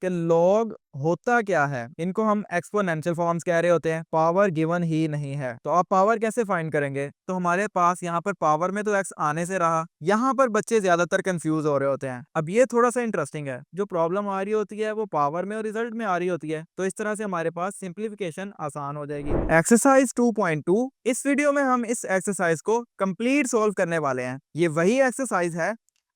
कि log होता क्या है। इनको हम एक्सपोनेंशियल फॉर्म्स कह रहे होते हैं, पावर गिवन ही नहीं है। तो आप पावर कैसे फाइंड करेंगे? तो हमारे पास यहाँ पर पावर में तो x आने से रहा, यहाँ पर बच्चे ज्यादातर कंफ्यूज हो रहे होते हैं। अब ये थोड़ा सा इंटरेस्टिंग है, जो प्रॉब्लम आ रही होती है वो पावर में और रिजल्ट में आ रही होती है, तो इस तरह से हमारे पास सिंप्लीफिकेशन आसान हो जाएगी। एक्सरसाइज 2.2, इस वीडियो में हम इस एक्सरसाइज को कंप्लीट सोल्व करने वाले हैं। ये वही एक्सरसाइज है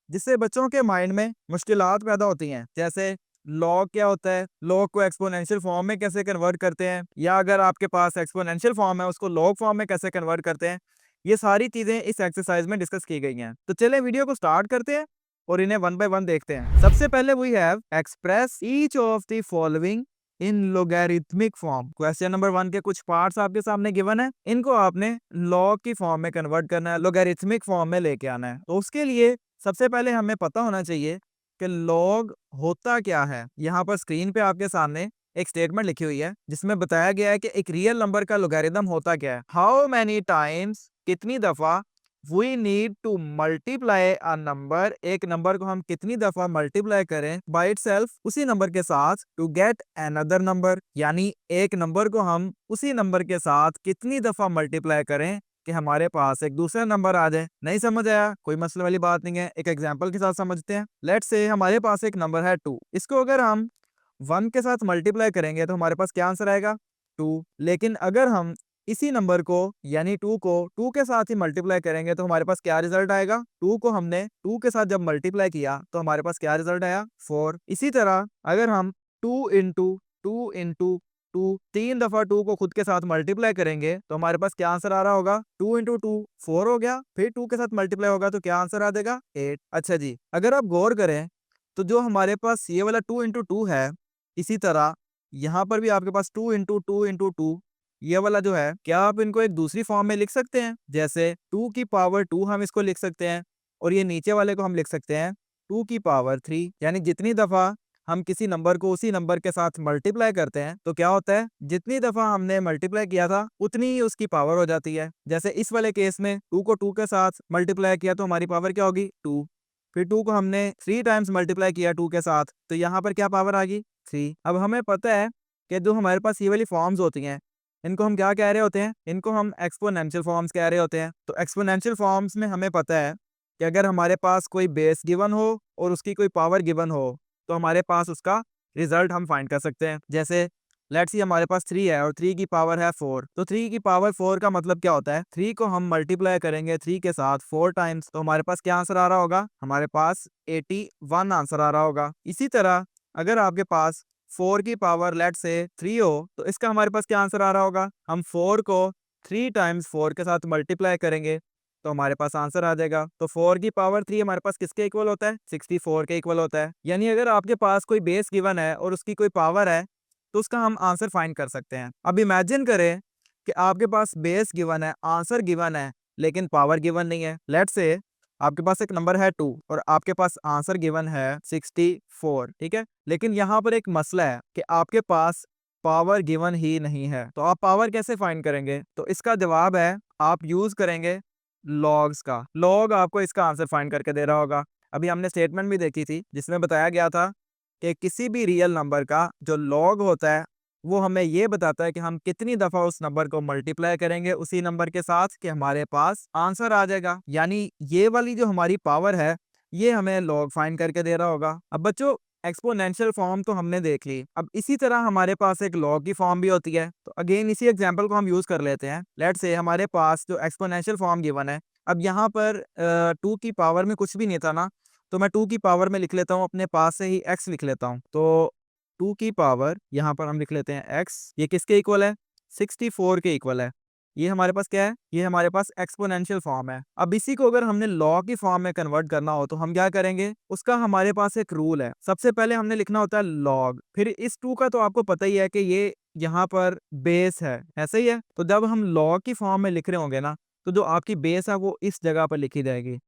जिससे बच्चों के माइंड में मुश्किलात पैदा होती हैं, जैसे लॉग क्या होता है, लॉग को एक्सपोनेंशियल फॉर्म में कैसे कन्वर्ट करते हैं, या अगर आपके पास एक्सपोनेंशियल फॉर्म है उसको लॉग फॉर्म में कैसे कन्वर्ट करते हैं। ये सारी चीजें इस एक्सरसाइज में डिस्कस की गई हैं। तो चलें वीडियो को स्टार्ट करते हैं और इन्हें वन बाय वन देखते हैं। सबसे पहले we have express each of the following in logarithmic form. Question number 1 के कुछ पार्ट्स आपके सामने गिवन है, इनको आपने लॉग की फॉर्म में कन्वर्ट करना है, लोगैरिथमिक फॉर्म में लेके आना है। तो उसके लिए सबसे पहले हमें पता होना चाहिए कि लॉग होता क्या है। यहाँ पर स्क्रीन पे आपके सामने एक स्टेटमेंट लिखी हुई है जिसमें बताया गया है कि एक रियल नंबर का लोगैरिथम होता क्या है। हाउ मैनी टाइम्स, कितनी दफा, we need to multiply a number, एक नंबर को हम कितनी दफा मल्टीप्लाई करें बाय इटसेल्फ, उसी नंबर के साथ, टू गेट अनदर नंबर, यानी एक नंबर को हम उसी नंबर के साथ कितनी दफा मल्टीप्लाई करें कि हमारे पास एक दूसरा नंबर आ जाए। नहीं समझ आया? कोई मसले वाली बात नहीं है, एक एग्जांपल के साथ समझते हैं। लेट्स से हमारे पास एक नंबर है 2, इसको अगर हम 1 के साथ मल्टीप्लाई करेंगे तो हमारे पास क्या आंसर आएगा? 2। लेकिन अगर हम इसी नंबर को यानी 2 को 2 के साथ ही मल्टीप्लाई करेंगे तो हमारे पास क्या रिजल्ट आएगा? 2 को हमने 2 के साथ जब मल्टीप्लाई किया तो हमारे पास क्या रिजल्ट आया? 4। इसी तरह अगर हम 2 इंटू 2 इंटू 2 3 दफा 2 को खुद के साथ मल्टीप्लाई करेंगे तो हमारे पास क्या आंसर आ रहा होगा? 2 इंटू 2 4 हो गया, फिर 2 के साथ मल्टीप्लाई होगा तो क्या आंसर आ जाएगा? 8। अच्छा जी, अगर आप गौर करें तो जो हमारे पास ये वाला 2 इंटू 2 है, इसी तरह यहाँ पर भी आपके पास 2 इंटू 2 इंटू 2, ये वाला जो है, क्या आप इनको एक दूसरी फॉर्म में लिख सकते हैं? जैसे 2 की पावर 2 हम इसको लिख सकते हैं, और ये नीचे वाले को हम लिख सकते हैं 2 की पावर 3। यानी जितनी दफा हम किसी नंबर को उसी नंबर के साथ मल्टीप्लाई करते हैं तो क्या होता है, जितनी दफा हमने मल्टीप्लाई किया था उतनी ही उसकी पावर हो जाती है। जैसे इस वाले केस में 2 को 2 के साथ मल्टीप्लाई किया तो हमारी पावर क्या होगी? 2। फिर 2 को हमने 3 टाइम्स मल्टीप्लाई किया 2 के साथ, तो यहाँ पर क्या पावर आ गई? 3। अब हमें पता है कि जो हमारे पास ये वाली फॉर्म्स होती हैं, इनको हम क्या कह रहे होते हैं? इनको हम एक्सपोनेंशियल फॉर्म्स कह रहे होते हैं। तो एक्सपोनेंशियल फॉर्म्स में हमें पता है कि अगर हमारे पास कोई बेस गिवन हो और उसकी कोई पावर गिवन हो तो हमारे पास उसका रिजल्ट हम फाइंड कर सकते हैं। जैसे लेट्स सी हमारे पास 3 है और 3 की पावर है 4, तो 3 की पावर 4 का मतलब क्या होता है? 3 को हम मल्टीप्लाई करेंगे 3 के साथ 4 टाइम्स तो हमारे पास क्या आंसर आ रहा होगा? हमारे पास 81 आंसर आ रहा होगा। इसी तरह अगर आपके पास 4 की पावर लेट से 3 हो तो इसका हमारे पास क्या आंसर आ रहा होगा? हम 4 को 3 टाइम्स 4 के साथ मल्टीप्लाई करेंगे तो हमारे पास आंसर आ जाएगा। तो 4 की पावर 3 हमारे पास किसके इक्वल होता है? 64 के इक्वल होता है। यानी अगर आपके पास कोई बेस गिवन है और उसकी कोई पावर है तो उसका हम आंसर फाइंड कर सकते हैं। अब इमेजिन करें कि आपके पास बेस गिवन है, आंसर गिवन है, लेकिन पावर गिवन नहीं है। लेट्स से आपके पास एक नंबर है 2 और आपके पास आंसर गिवन है 64, ठीक है। लेकिन यहाँ पर एक मसला है कि आपके पास पावर गिवन ही नहीं है, तो आप पावर कैसे फाइंड करेंगे? तो इसका जवाब है आप यूज करेंगे लॉग्स का। लॉग आपको इसका आंसर फाइंड करके दे रहा होगा। अभी हमने स्टेटमेंट भी देखी थी जिसमें बताया गया था कि किसी भी रियल नंबर का जो लॉग होता है वो हमें ये बताता है कि हम कितनी दफा उस नंबर को मल्टीप्लाई करेंगे उसी नंबर के साथ कि हमारे पास आंसर आ जाएगा। यानी ये वाली जो हमारी पावर है ये हमें लॉग फाइंड करके दे रहा होगा। अब बच्चों एक्सपोनेंशियल फॉर्म तो हमने देख ली, अब इसी तरह हमारे पास एक लॉग की फॉर्म भी होती है। तो अगेन इसी एग्जांपल को हम यूज कर लेते हैं। लेट्स से हमारे पास जो एक्सपोनेंशियल फॉर्म गिवन है, अब यहाँ पर 2 की पावर में कुछ भी नहीं था ना, तो मैं 2 की पावर में लिख लेता हूँ, अपने पास से ही x लिख लेता हूँ। तो 2 की पावर यहाँ पर हम लिख लेते हैं x, ये किसके इक्वल है? 64 के इक्वल है। ये हमारे पास क्या है? ये हमारे पास एक्सपोनेंशियल फॉर्म है। अब इसी को अगर हमने लॉग की फॉर्म में कन्वर्ट करना हो तो हम क्या करेंगे? उसका हमारे पास एक रूल है। सबसे पहले हमने लिखना होता है लॉग, फिर इस 2 का तो आपको पता ही है कि ये यहाँ पर बेस है, ऐसे ही है। तो जब हम लॉग की फॉर्म में लिख रहे होंगे ना, तो जो आपकी बेस है वो इस जगह पर लिखी जाएगी,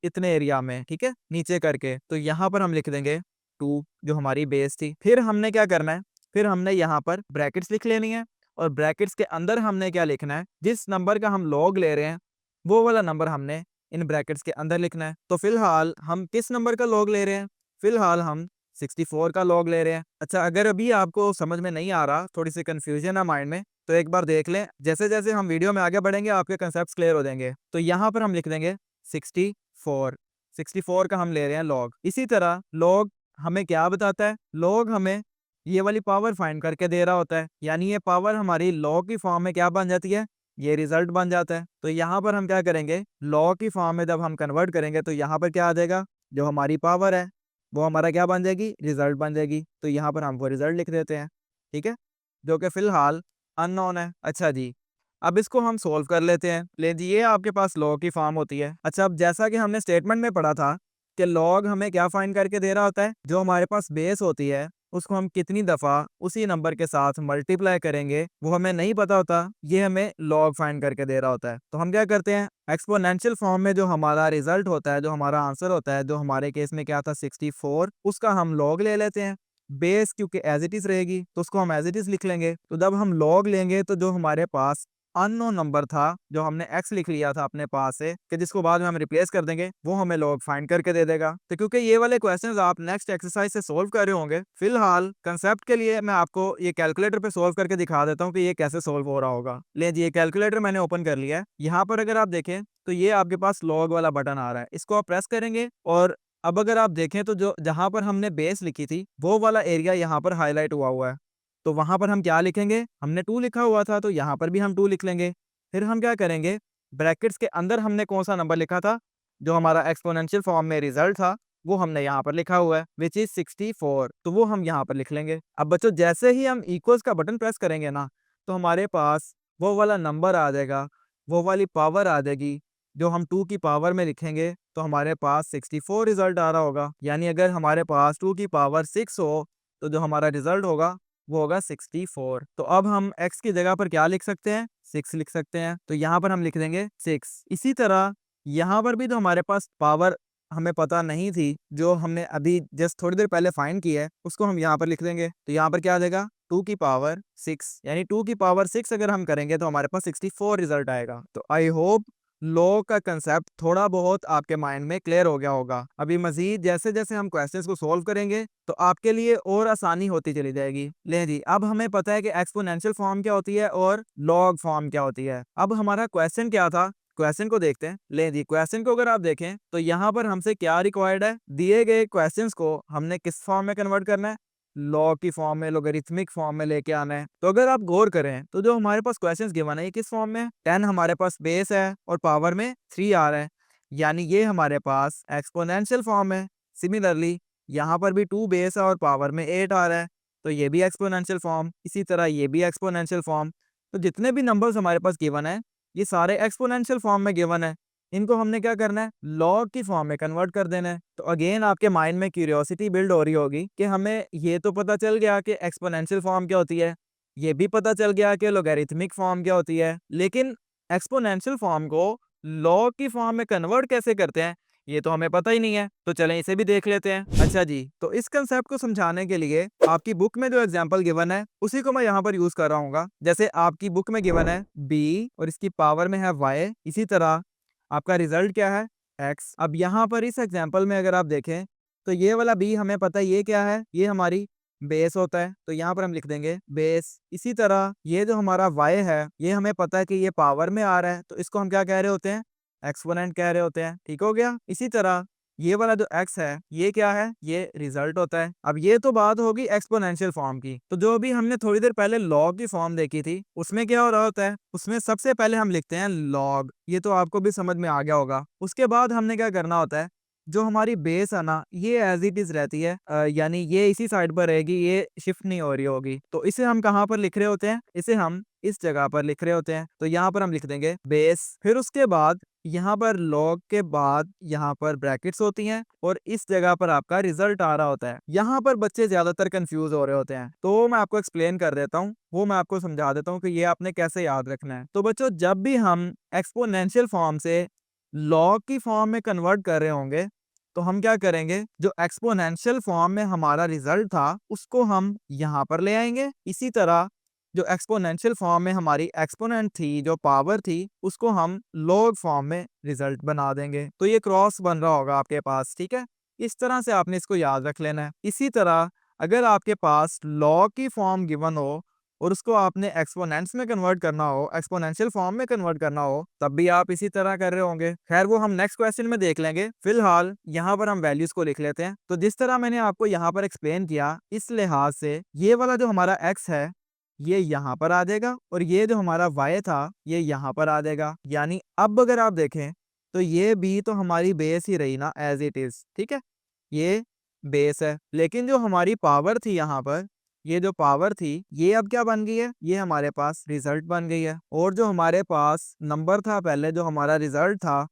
इतने एरिया में, ठीक है, नीचे करके। तो यहाँ पर हम लिख देंगे 2 जो हमारी बेस थी। फिर हमने क्या करना है? फिर हमने यहाँ पर ब्रैकेट्स लिख लेनी है, और ब्रैकेट्स के अंदर हमने क्या लिखना है? जिस नंबर का हम लॉग ले रहे हैं वो वाला नंबर हमने इन ब्रैकेट्स के अंदर लिखना है। तो फिलहाल हम किस नंबर का लॉग ले रहे हैं? फिलहाल हम 64 का लॉग ले रहे हैं। अच्छा, अगर अभी आपको समझ में नहीं आ रहा, थोड़ी सी कंफ्यूजन है माइंड में, तो एक बार देख लें। जैसे जैसे हम वीडियो में आगे बढ़ेंगे आपके कंसेप्ट क्लियर हो जाएंगे। तो यहाँ पर हम लिख देंगे 64। 64 का हम ले रहे हैं लॉग। इसी तरह लॉग हमें क्या बताता है? लॉग हमें ये वाली पावर फाइंड करके दे रहा होता है, यानी ये पावर हमारी लॉग की फॉर्म में क्या बन जाती है? ये रिजल्ट बन जाता है। तो यहाँ पर हम क्या करेंगे? लॉग की फॉर्म में जब हम कन्वर्ट करेंगे तो यहाँ पर क्या आ जाएगा? जो हमारी पावर है वो हमारा क्या बन जाएगी? रिजल्ट बन जाएगी। तो यहाँ पर हम वो रिजल्ट लिख देते हैं, ठीक है, जो कि फिलहाल अननोन है। अच्छा जी, अब इसको हम सोल्व कर लेते हैं। ले जी, ये आपके पास लॉग की फॉर्म होती है। अच्छा, अब जैसा कि हमने स्टेटमेंट में पढ़ा था कि लॉग हमें क्या फाइंड करके दे रहा होता है? जो हमारे पास बेस होती है उसको हम कितनी दफा उसी नंबर के साथ मल्टीप्लाई करेंगे वो हमें नहीं पता होता, ये हमें लॉग फाइंड करके दे रहा होता है। तो हम क्या करते हैं? एक्सपोनेंशियल फॉर्म में जो हमारा रिजल्ट होता है, जो हमारा आंसर होता है, जो हमारे केस में क्या था 64, उसका हम लॉग ले लेते हैं। बेस क्योंकि एज इट इज रहेगी तो उसको हम एज इट इज लिख लेंगे। तो जब हम लॉग लेंगे तो जो हमारे पास अननोन नंबर था, जो हमने x लिख लिया था अपने पास से, कि जिसको बाद में हम रिप्लेस कर देंगे, वो हमें लॉग फाइंड करके दे देगा। तो क्योंकि ये वाले क्वेश्चंस आप नेक्स्ट एक्सरसाइज से सोल्व कर रहे होंगे, फिलहाल कंसेप्ट के लिए मैं आपको ये कैलकुलेटर पे सोल्व करके दिखा देता हूँ कि ये कैसे सोल्व हो रहा होगा। ले जी, ये कैलकुलेटर मैंने ओपन कर लिया है। यहाँ पर अगर आप देखें तो ये आपके पास लॉग वाला बटन आ रहा है, इसको आप प्रेस करेंगे और अब अगर आप देखें तो जो जहां पर हमने बेस लिखी थी वो वाला एरिया यहाँ पर हाईलाइट हुआ हुआ है। तो वहां पर हम क्या लिखेंगे? हमने 2 लिखा हुआ था तो यहाँ पर भी हम 2 लिख लेंगे। फिर हम क्या करेंगे? ब्रैकेट्स के अंदर हमने कौन सा नंबर लिखा था, जो हमारा एक्सपोनेंशियल फॉर्म में रिजल्ट था, वो हमने यहाँ पर लिखा हुआ है, विच इज 64। तो वो हम यहाँ पर लिख लेंगे। अब बच्चों, जैसे ही हम इक्वल्स का बटन प्रेस करेंगे ना, तो हमारे पास वो वाला नंबर आ जाएगा, वो वाली पावर आ जाएगी जो हम 2 की पावर में लिखेंगे तो हमारे पास 64 रिजल्ट आ रहा होगा। यानी अगर हमारे पास 2 की पावर 6 हो तो जो हमारा रिजल्ट होगा वो होगा 64। तो अब हम x की जगह पर क्या लिख सकते हैं? 6 लिख सकते हैं। तो यहाँ पर हम लिख देंगे 6। इसी तरह यहाँ पर भी जो हमारे पास पावर हमें पता नहीं थी, जो हमने अभी जस्ट थोड़ी देर पहले फाइंड की है, उसको हम यहाँ पर लिख देंगे। तो यहाँ पर क्या आ जाएगा? 2 की पावर 6, यानी 2 की पावर 6 अगर हम करेंगे तो हमारे पास 64 रिजल्ट आएगा। तो आई होप लॉ का कंसेप्ट थोड़ा बहुत आपके माइंड में क्लियर हो गया होगा। अभी मजीद जैसे जैसे हम क्वेश्चंस को सोल्व करेंगे तो आपके लिए और आसानी होती चली जाएगी। ले जी, अब हमें पता है कि एक्सपोनेंशियल फॉर्म क्या होती है और लॉग फॉर्म क्या होती है। अब हमारा क्वेश्चन क्या था, क्वेश्चन को देखते हैं। ले जी, क्वेश्चन को अगर आप देखें तो यहाँ पर हमसे क्या रिक्वायर्ड है? दिए गए क्वेश्चंस को हमने किस फॉर्म में कन्वर्ट करना है? लॉग की फॉर्म में, लोगरिथमिक फॉर्म में लेके आना है। तो अगर आप गौर करें तो जो हमारे पास क्वेश्चंस गिवन है ये किस फॉर्म में है? 10 हमारे पास बेस है और पावर में 3 आ रहा है, यानी ये हमारे पास एक्सपोनेंशियल फॉर्म है। सिमिलरली यहाँ पर भी 2 बेस है और पावर में 8 आ रहा है, तो ये भी एक्सपोनेंशियल फॉर्म। इसी तरह ये भी एक्सपोनेंशियल फॉर्म। तो जितने भी नंबर्स हमारे पास गिवन है ये सारे एक्सपोनेंशियल फॉर्म में गिवन है। इनको हमने क्या करना है? लॉग की फॉर्म में कन्वर्ट कर देना है। तो अगेन आपके माइंड में क्यूरियोसिटी बिल्ड हो रही होगी कि हमें ये तो पता चल गया कि एक्सपोनेंशियल फॉर्म क्या होती है, ये भी पता चल गया कि लोगरिथमिक फॉर्म क्या होती है, लेकिन एक्सपोनेंशियल फॉर्म को लॉग की फॉर्म में कन्वर्ट कैसे करते हैं ये तो हमें पता ही नहीं है। तो चलें इसे भी देख लेते हैं। अच्छा जी, तो इस कंसेप्ट को समझाने के लिए आपकी बुक में जो एग्जांपल गिवन है उसी को मैं यहाँ पर यूज कर रहा हूँ। जैसे आपकी बुक में गिवन है b और इसकी पावर में है y, इसी तरह आपका रिजल्ट क्या है? x। अब यहाँ पर इस एग्जांपल में अगर आप देखें तो ये वाला b हमें पता है ये क्या है? ये हमारी बेस होता है, तो यहाँ पर हम लिख देंगे बेस। इसी तरह ये जो हमारा y है ये हमें पता है कि ये पावर में आ रहा है, तो इसको हम क्या कह रहे होते हैं? एक्सपोनेंट कह रहे होते हैं। ठीक हो गया। इसी तरह ये वाला जो x है ये क्या है? ये रिजल्ट होता है। अब ये तो बात होगी एक्सपोनेंशियल फॉर्म की। तो जो भी हमने थोड़ी देर पहले लॉग की फॉर्म देखी थी उसमें क्या हो रहा होता है? उसमें सबसे पहले हम लिखते हैं लॉग, ये तो आपको भी समझ में आ गया होगा। उसके बाद हमने क्या करना होता है? जो हमारी बेस है ना ये एज इट इज रहती है, यानी ये इसी साइड पर रहेगी, ये शिफ्ट नहीं हो रही होगी। तो इसे हम कहाँ पर लिख रहे होते हैं? इसे हम इस जगह पर लिख रहे होते हैं। तो यहाँ पर हम लिख देंगे बेस, फिर उसके बाद यहाँ पर लॉग के बाद यहाँ पर ब्रैकेट्स होती हैं और इस जगह पर आपका रिजल्ट आ रहा होता है। यहाँ पर बच्चे ज्यादातर कंफ्यूज हो रहे होते हैं, तो मैं आपको एक्सप्लेन कर देता हूँ, वो मैं आपको समझा देता हूँ कि ये आपने कैसे याद रखना है। तो बच्चों, जब भी हम एक्सपोनेंशियल फॉर्म से लॉग की फॉर्म में कन्वर्ट कर रहे होंगे तो हम क्या करेंगे? जो एक्सपोनेंशियल फॉर्म में हमारा रिजल्ट था उसको हम यहाँ पर ले आएंगे। इसी तरह जो एक्सपोनेंशियल फॉर्म में हमारी एक्सपोनेंट थी, जो पावर थी, उसको हम लॉग फॉर्म में रिजल्ट बना देंगे। तो ये क्रॉस बन रहा होगा आपके पास, ठीक है। इस तरह से आपने इसको याद रख लेना है। इसी तरह अगर आपके पास लॉग की फॉर्म गिवन हो और उसको आपने एक्सपोनेंट्स में कन्वर्ट करना हो, एक्सपोनेंशियल फॉर्म में कन्वर्ट करना हो, तब भी आप इसी तरह कर रहे होंगे। खैर वो हम नेक्स्ट क्वेश्चन में देख लेंगे, फिलहाल यहाँ पर हम वैल्यूज को लिख लेते हैं। तो जिस तरह मैंने आपको यहाँ पर एक्सप्लेन किया, इस लिहाज से ये वाला जो हमारा x है ये यहाँ पर आ जाएगा और ये जो हमारा y था ये यहाँ पर आ जाएगा। यानी अब अगर आप देखें तो ये भी तो हमारी बेस ही रही ना, एज इट इज, ठीक है, ये बेस है। लेकिन जो हमारी पावर थी यहाँ पर, ये जो पावर थी ये अब क्या बन गई है, ये हमारे पास रिजल्ट बन गई है। और जो हमारे पास नंबर था पहले, जो हमारा रिजल्ट था,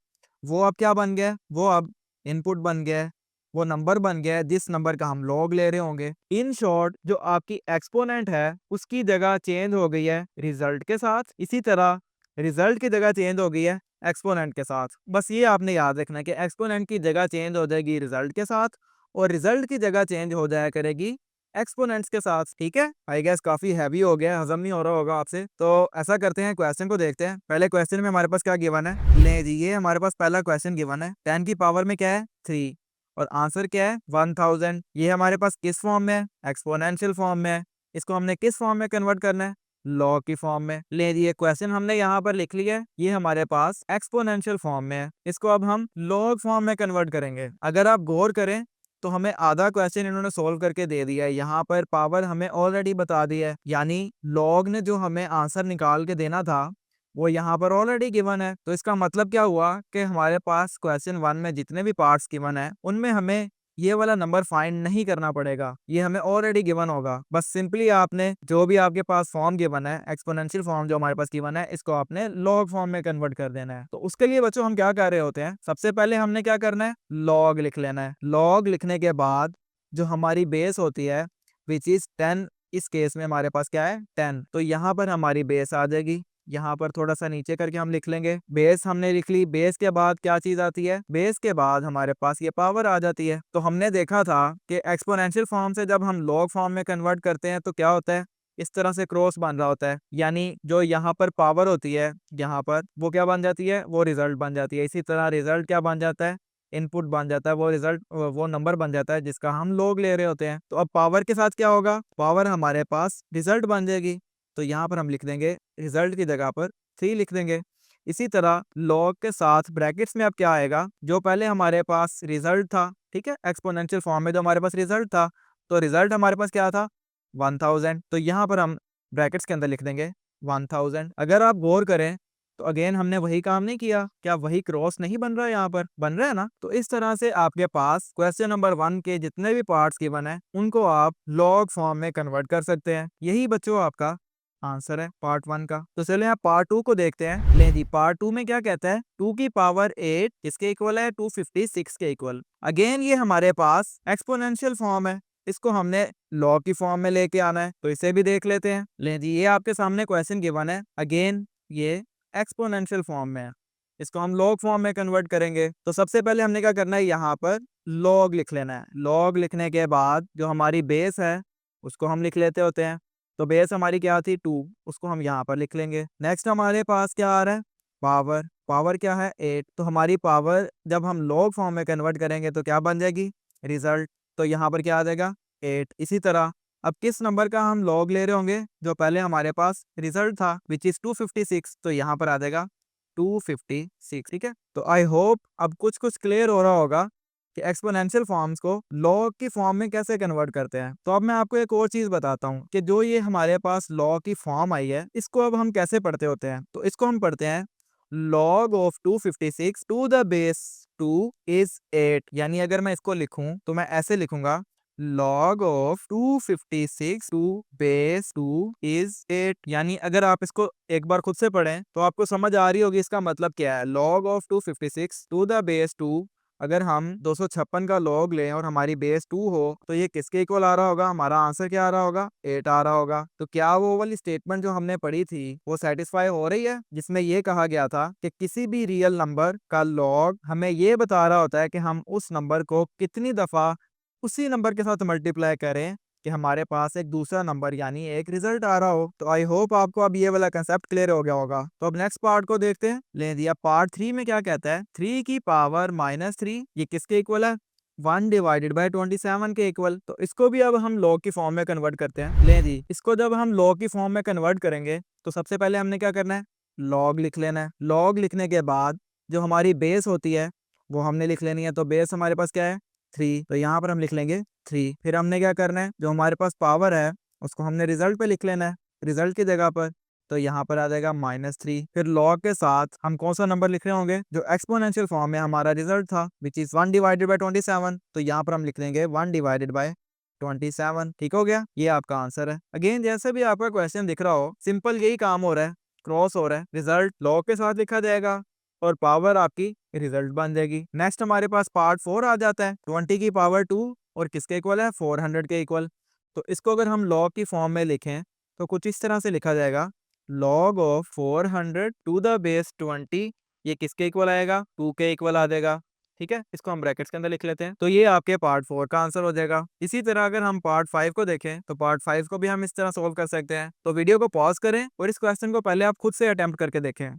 वो अब क्या बन गया है, वो अब इनपुट बन गया है, वो नंबर बन गया है जिस नंबर का हम लॉग ले रहे होंगे। इन शॉर्ट जो आपकी एक्सपोनेंट है उसकी जगह चेंज हो गई है रिजल्ट के साथ, इसी तरह रिजल्ट की जगह चेंज हो गई है एक्सपोनेंट के साथ। बस ये आपने याद रखना है कि एक्सपोनेंट की जगह चेंज हो जाएगी रिजल्ट के साथ और रिजल्ट की जगह चेंज हो जाया करेगी एक्सपोनेंट्स के साथ। ठीक है, आई गेस काफी हैवी हो गया, हजम नहीं हो रहा होगा आपसे, तो ऐसा करते हैं क्वेश्चन को देखते हैं। पहले क्वेश्चन में हमारे पास क्या गिवन है, ले जी ये हमारे पास पहला क्वेश्चन गिवन है, 10 की पावर में क्या है 3 और आंसर क्या है 1000। ये हमारे पास किस फॉर्म में है, एक्सपोनेंशियल फॉर्म में है। इसको हमने किस फॉर्म में कन्वर्ट करना है, लॉग की फॉर्म में। ले जी ये क्वेश्चन हमने यहाँ पर लिख लिया है, ये हमारे पास एक्सपोनेंशियल फॉर्म में है, इसको अब हम लॉग फॉर्म में कन्वर्ट करेंगे। अगर आप गौर करें तो हमें आधा क्वेश्चन इन्होंने सोल्व करके दे दिया है, यहाँ पर पावर हमें ऑलरेडी बता दी है, यानी लॉग ने जो हमें आंसर निकाल के देना था वो यहाँ पर ऑलरेडी गिवन है। तो इसका मतलब क्या हुआ कि हमारे पास क्वेश्चन 1 में जितने भी पार्ट्स गिवन है उनमें हमें ये वाला नंबर फाइंड नहीं करना पड़ेगा, ये हमें ऑलरेडी गिवन होगा। बस सिंपली आपने जो भी आपके पास फॉर्म गिवन है, एक्सपोनेंशियल फॉर्म जो हमारे पास गिवन है, इसको आपने लॉग फॉर्म में कन्वर्ट कर देना है। तो उसके लिए बच्चों हम क्या कर रहे होते हैं, सबसे पहले हमने क्या करना है, लॉग लिख लेना है। लॉग लिखने के बाद जो हमारी बेस होती है विच इज 10, इस केस में हमारे पास क्या है 10, तो यहाँ पर हमारी बेस आ जाएगी। यहाँ पर थोड़ा सा नीचे करके हम लिख लेंगे, बेस हमने लिख ली। बेस के बाद क्या चीज आती है, बेस के बाद हमारे पास ये पावर आ जाती है। तो हमने देखा था कि एक्सपोनेंशियल फॉर्म से जब हम लॉग फॉर्म में कन्वर्ट करते हैं तो क्या होता है, इस तरह से क्रॉस बन रहा होता है, यानी जो यहाँ पर पावर होती है यहाँ पर वो क्या बन जाती है, वो रिजल्ट बन जाती है। इसी तरह रिजल्ट क्या बन जाता है, इनपुट बन जाता है, वो रिजल्ट वो नंबर बन जाता है जिसका हम लोग ले रहे होते हैं। तो अब पावर के साथ क्या होगा, पावर हमारे पास रिजल्ट बन जाएगी, तो यहाँ पर हम लिख देंगे रिजल्ट की जगह पर 3 लिख देंगे। इसी तरह लॉग के साथ ब्रैकेट्स में अब क्या आएगा, जो पहले हमारे पास रिजल्ट था, ठीक है, एक्सपोनेंशियल फॉर्म में जो हमारे पास रिजल्ट था, तो रिजल्ट हमारे पास क्या था 1000, तो यहाँ पर हम ब्रैकेट्स के अंदर लिख देंगे 1000। अगर आप गौर करें तो अगेन हमने वही काम नहीं किया, क्या वही क्रॉस नहीं बन रहा है, यहाँ पर बन रहा है ना। तो इस तरह से आपके पास क्वेश्चन नंबर 1 के जितने भी पार्ट्स गिवन है उनको आप लॉग फॉर्म में कन्वर्ट कर सकते हैं। यही बच्चों आपका आंसर है पार्ट 1 का। तो चलिए आप पार्ट 2 को देखते हैं। ले जी पार्ट 2 में क्या कहता है, 2 की पावर 8 किसके इक्वल है, 256 के इक्वल। अगेन ये हमारे पास एक्सपोनेंशियल फॉर्म है, इसको हमने लॉग की फॉर्म में लेके आना है, तो इसे भी देख लेते हैं। ले जी ये आपके सामने क्वेश्चन गिवन है, अगेन ये एक्सपोनेंशियल फॉर्म में है, इसको हम लॉग फॉर्म में कन्वर्ट करेंगे। तो सबसे पहले हमने क्या करना है, यहाँ पर लॉग लिख लेना है। लॉग लिखने के बाद जो हमारी बेस है उसको हम लिख लेते होते हैं। तो बेस हमारी क्या थी 2, उसको हम यहाँ पर लिख लेंगे। नेक्स्ट हमारे पास क्या आ रहा है, पावर। पावर क्या है 8, तो हमारी पावर जब हम लॉग फॉर्म में कन्वर्ट करेंगे तो क्या बन जाएगी, रिजल्ट। तो यहाँ पर क्या आ जाएगा 8। इसी तरह अब किस नंबर का हम लॉग ले रहे होंगे, जो पहले हमारे पास रिजल्ट था विच इज 256, तो यहाँ पर आ जाएगा 256। ठीक है, तो आई होप अब कुछ कुछ क्लियर हो रहा होगा कि एक्सपोनेंशियल फॉर्म्स को लॉग की फॉर्म में कैसे कन्वर्ट करते हैं। तो अब मैं आपको एक और चीज बताता हूँ कि जो ये हमारे पास लॉग की फॉर्म आई है इसको अब हम कैसे पढ़ते होते हैं। तो इसको हम पढ़ते हैं log of 256 to the base 2 is 8, यानी अगर मैं इसको लिखूं तो मैं ऐसे लिखूंगा log of 256 to base 2 is 8। यानी अगर आप इसको एक बार खुद से पढ़ें तो आपको समझ आ रही होगी इसका मतलब क्या है। log of 256 to the base 2, अगर हम 256 का लॉग लें और हमारी बेस 2 हो तो ये किसके इक्वल आ रहा होगा, हमारा आंसर क्या आ रहा होगा 8 आ रहा होगा। तो क्या वो वाली स्टेटमेंट जो हमने पढ़ी थी वो सेटिस्फाई हो रही है, जिसमें ये कहा गया था कि किसी भी रियल नंबर का लॉग हमें ये बता रहा होता है कि हम उस नंबर को कितनी दफा उसी नंबर के साथ मल्टीप्लाई करें कि हमारे पास एक दूसरा नंबर यानी एक रिजल्ट आ रहा हो। तो आई होप आपको अब ये वाला कंसेप्ट क्लियर हो गया होगा। तो अब नेक्स्ट पार्ट को देखते हैं। ले दिया पार्ट 3 में क्या कहता है, 3 की पावर -3 ये किसके इक्वल है, 1 डिवाइडेड बाय 27 के इक्वल। तो इसको भी अब हम लॉग की फॉर्म में कन्वर्ट करते हैं। ले जी, इसको जब हम लॉग की फॉर्म में कन्वर्ट करेंगे तो सबसे पहले हमने क्या करना है, लॉग लिख लेना है। लॉग लिखने के बाद जो हमारी बेस होती है वो हमने लिख लेनी है। तो बेस हमारे पास क्या है, 3। तो यहाँ पर हम लिख लेंगे 3। फिर हमने क्या करना है, जो हमारे पास पावर है उसको हमने रिजल्ट पे लिख लेना है, रिजल्ट की जगह पर। तो यहाँ पर आ जाएगा -3। फिर लॉग के साथ हम कौन सा नंबर लिख रहे होंगे, जो एक्सपोनेंशियल फॉर्म में हमारा रिजल्ट था, विच इज 1 डिवाइडेड बाय 27। तो यहाँ पर हम लिख लेंगे 1 डिवाइडेड बाय 27। ठीक हो गया, ये आपका आंसर है। अगेन जैसे भी आपका क्वेश्चन दिख रहा हो, सिंपल यही काम हो रहा है, क्रॉस हो रहा है, रिजल्ट लॉग के साथ लिखा जाएगा और पावर आपकी रिजल्ट बन जाएगी। नेक्स्ट हमारे पास पार्ट 4 आ जाता है, 20 की पावर 2 और किसके इक्वल है, 400 के इक्वल। तो इसको अगर हम लॉग की फॉर्म में लिखें तो कुछ इस तरह से लिखा जाएगा, log of 400 to the base 20, ये किसके इक्वल आएगा, 2 के इक्वल आ जाएगा। ठीक है, इसको हम ब्रैकेट्स के अंदर लिख लेते हैं। तो ये आपके पार्ट 4 का आंसर हो जाएगा। इसी तरह अगर हम पार्ट 5 को देखें तो पार्ट 5 को भी हम इस तरह सोल्व कर सकते हैं। तो वीडियो को पॉज करें और इस क्वेश्चन को पहले आप खुद से अटेम्प्ट करके देखें।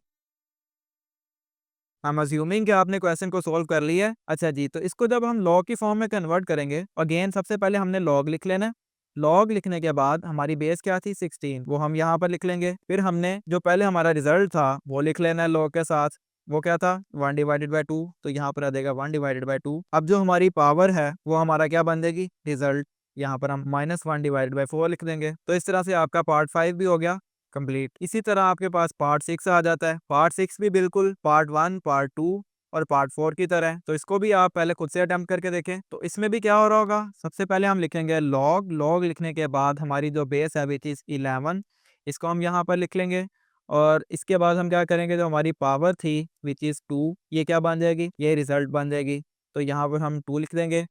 हम अज्यूमिंग कि आपने क्वेश्चन को सोल्व कर लिया है। अच्छा जी, तो इसको जब हम लॉग की फॉर्म में कन्वर्ट करेंगे, अगेन सबसे पहले हमने लॉग लिख लेना है। लॉग लिखने के बाद हमारी बेस क्या थी, 16, वो हम यहाँ पर लिख लेंगे। फिर हमने जो पहले हमारा रिजल्ट था वो लिख लेना है लॉग के साथ, वो क्या था, 1 डिवाइडेड बाय 2। तो यहाँ पर आ जाएगा 1 डिवाइडेड बाय 2। अब जो हमारी पावर है वो हमारा क्या बन जाएगी, रिजल्ट। यहाँ पर हम -1 डिवाइडेड बाय 4 लिख देंगे। तो इस तरह से आपका पार्ट 5 भी हो गया कंप्लीट। इसी तरह आपके पास पार्ट 6 आ जाता है। पार्ट 6 भी बिल्कुल पार्ट 1, पार्ट 2 और पार्ट 4 की तरह है। तो इसको भी आप पहले खुद से अटेम्प्ट करके देखें। तो इसमें भी क्या हो रहा होगा, सबसे पहले हम लिखेंगे लॉग। लॉग लिखने के बाद हमारी जो बेस है विच इज 11, इसको हम यहाँ पर लिख लेंगे। और इसके बाद हम क्या करेंगे, जो हमारी पावर थी विच इज 2, ये क्या बन जाएगी, ये रिजल्ट बन जाएगी। तो यहाँ पर हम 2 लिख देंगे।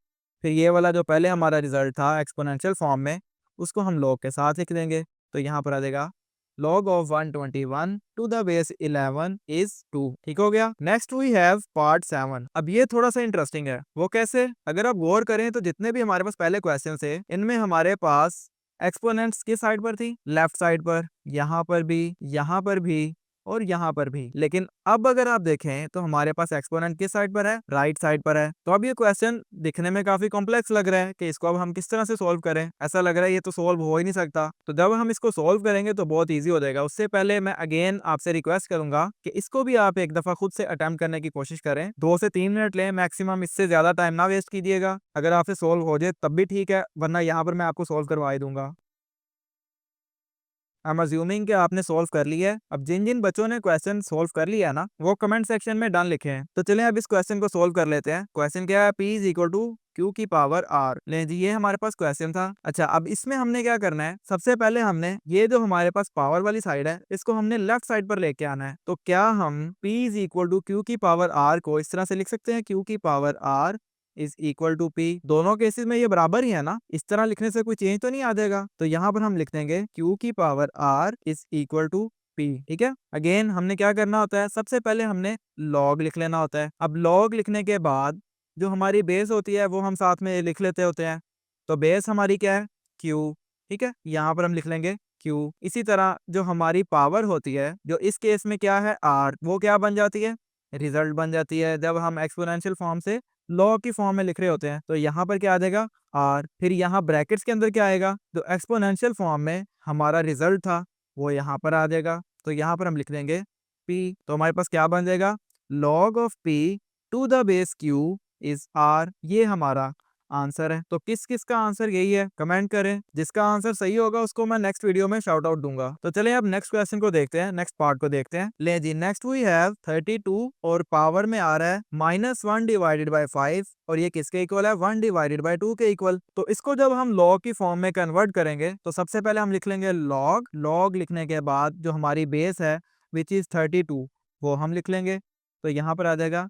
फिर ये वाला जो पहले हमारा रिजल्ट था एक्सपोनेंशियल फॉर्म में, उसको हम लॉग के साथ लिख देंगे। तो यहाँ पर आ जाएगा log of 121 to the base 11 is 2। ठीक हो गया। Next we have part 7। अब ये थोड़ा सा इंटरेस्टिंग है। वो कैसे, अगर आप गौर करें तो जितने भी हमारे पास पहले क्वेश्चन थे, इनमें हमारे पास एक्सपोनेंट्स किस साइड पर थी, लेफ्ट साइड पर। यहाँ पर भी, यहाँ पर भी और यहाँ पर भी। लेकिन अब अगर आप देखें तो हमारे पास एक्सपोनेंट किस साइड पर है, राइट साइड पर है। तो अब ये क्वेश्चन दिखने में काफी कॉम्प्लेक्स लग रहा है कि इसको अब हम किस तरह से सोल्व करें। ऐसा लग रहा है ये तो सोल्व हो ही नहीं सकता। तो जब हम इसको सोल्व करेंगे तो बहुत ईजी हो जाएगा। उससे पहले मैं अगेन आपसे रिक्वेस्ट करूंगा कि इसको भी आप एक दफा खुद से अटेम्प्ट करने की कोशिश करें। 2 से 3 मिनट लें मैक्सिमम, इससे ज्यादा टाइम ना वेस्ट कीजिएगा। अगर आपसे सोल्व हो जाए तब भी ठीक है, वरना यहाँ पर मैं आपको सोल्व करवा ही दूंगा। आई एम अज्यूमिंग कि आपने सोल्व कर लिया है। अब जिन जिन बच्चों ने क्वेश्चन सोल्व कर लिया है ना, वो कमेंट सेक्शन में डन लिखे हैं। तो चलें अब इस क्वेश्चन को सोल्व कर लेते हैं। क्वेश्चन क्या है, P is equal to Q की पावर R। ले जी, ये हमारे पास क्वेश्चन था। अच्छा, अब इसमें हमने क्या करना है, सबसे पहले हमने ये जो हमारे पास पावर वाली साइड है, इसको हमने लेफ्ट साइड पर लेके आना है। तो क्या हम P is equal to Q की पावर R को इस तरह से लिख सकते हैं, Q की power R is equal to P. दोनों केसेस में ये बराबर ही है ना, इस तरह लिखने से कोई चेंज तो नहीं आ जाएगा। तो यहाँ पर हम लिख देंगे Q की power R is equal to P. ठीक है, अगेन हमने क्या करना होता है, सबसे पहले हमने लॉग लिख लेना होता है। अब लॉग लिखने के बाद जो हमारी बेस होती है वो हम साथ में लिख लेते होते हैं। तो बेस हमारी क्या है, Q। ठीक है, यहाँ पर हम लिख लेंगे Q। इसी तरह जो हमारी पावर होती है, जो इस केस में क्या है R, वो क्या बन जाती है, रिजल्ट बन जाती है। जब हम एक्सपोनेंशियल फॉर्म से लॉग की फॉर्म में लिख रहे होते हैं तो यहाँ पर क्या आ जाएगा, आर। फिर यहाँ ब्रैकेट्स के अंदर क्या आएगा, जो एक्सपोनेंशियल फॉर्म में हमारा रिजल्ट था वो यहाँ पर आ जाएगा। तो यहाँ पर हम लिख देंगे पी। तो हमारे पास क्या बन जाएगा, log of P to the base Q is R. ये हमारा आंसर है। तो किस किस का आंसर यही है, कमेंट करें। जिसका आंसर सही होगा उसको मैं नेक्स्ट वीडियो में शाउट आउट दूंगा। तो चलें अब नेक्स्ट क्वेश्चन को देखते हैं, नेक्स्ट पार्ट को देखते हैं। ले जी, नेक्स्ट वी हैव 32 और पावर में आ रहा है -1 डिवाइडेड बाय 5 और ये किसके इक्वल है, 1 डिवाइडेड बाय 2 के इक्वल। तो इसको जब हम लॉग की फॉर्म में कन्वर्ट करेंगे तो सबसे पहले हम लिख लेंगे लॉग। लॉग लिखने के बाद जो हमारी बेस है विच इज 32, वो हम लिख लेंगे। तो यहाँ पर आ जाएगा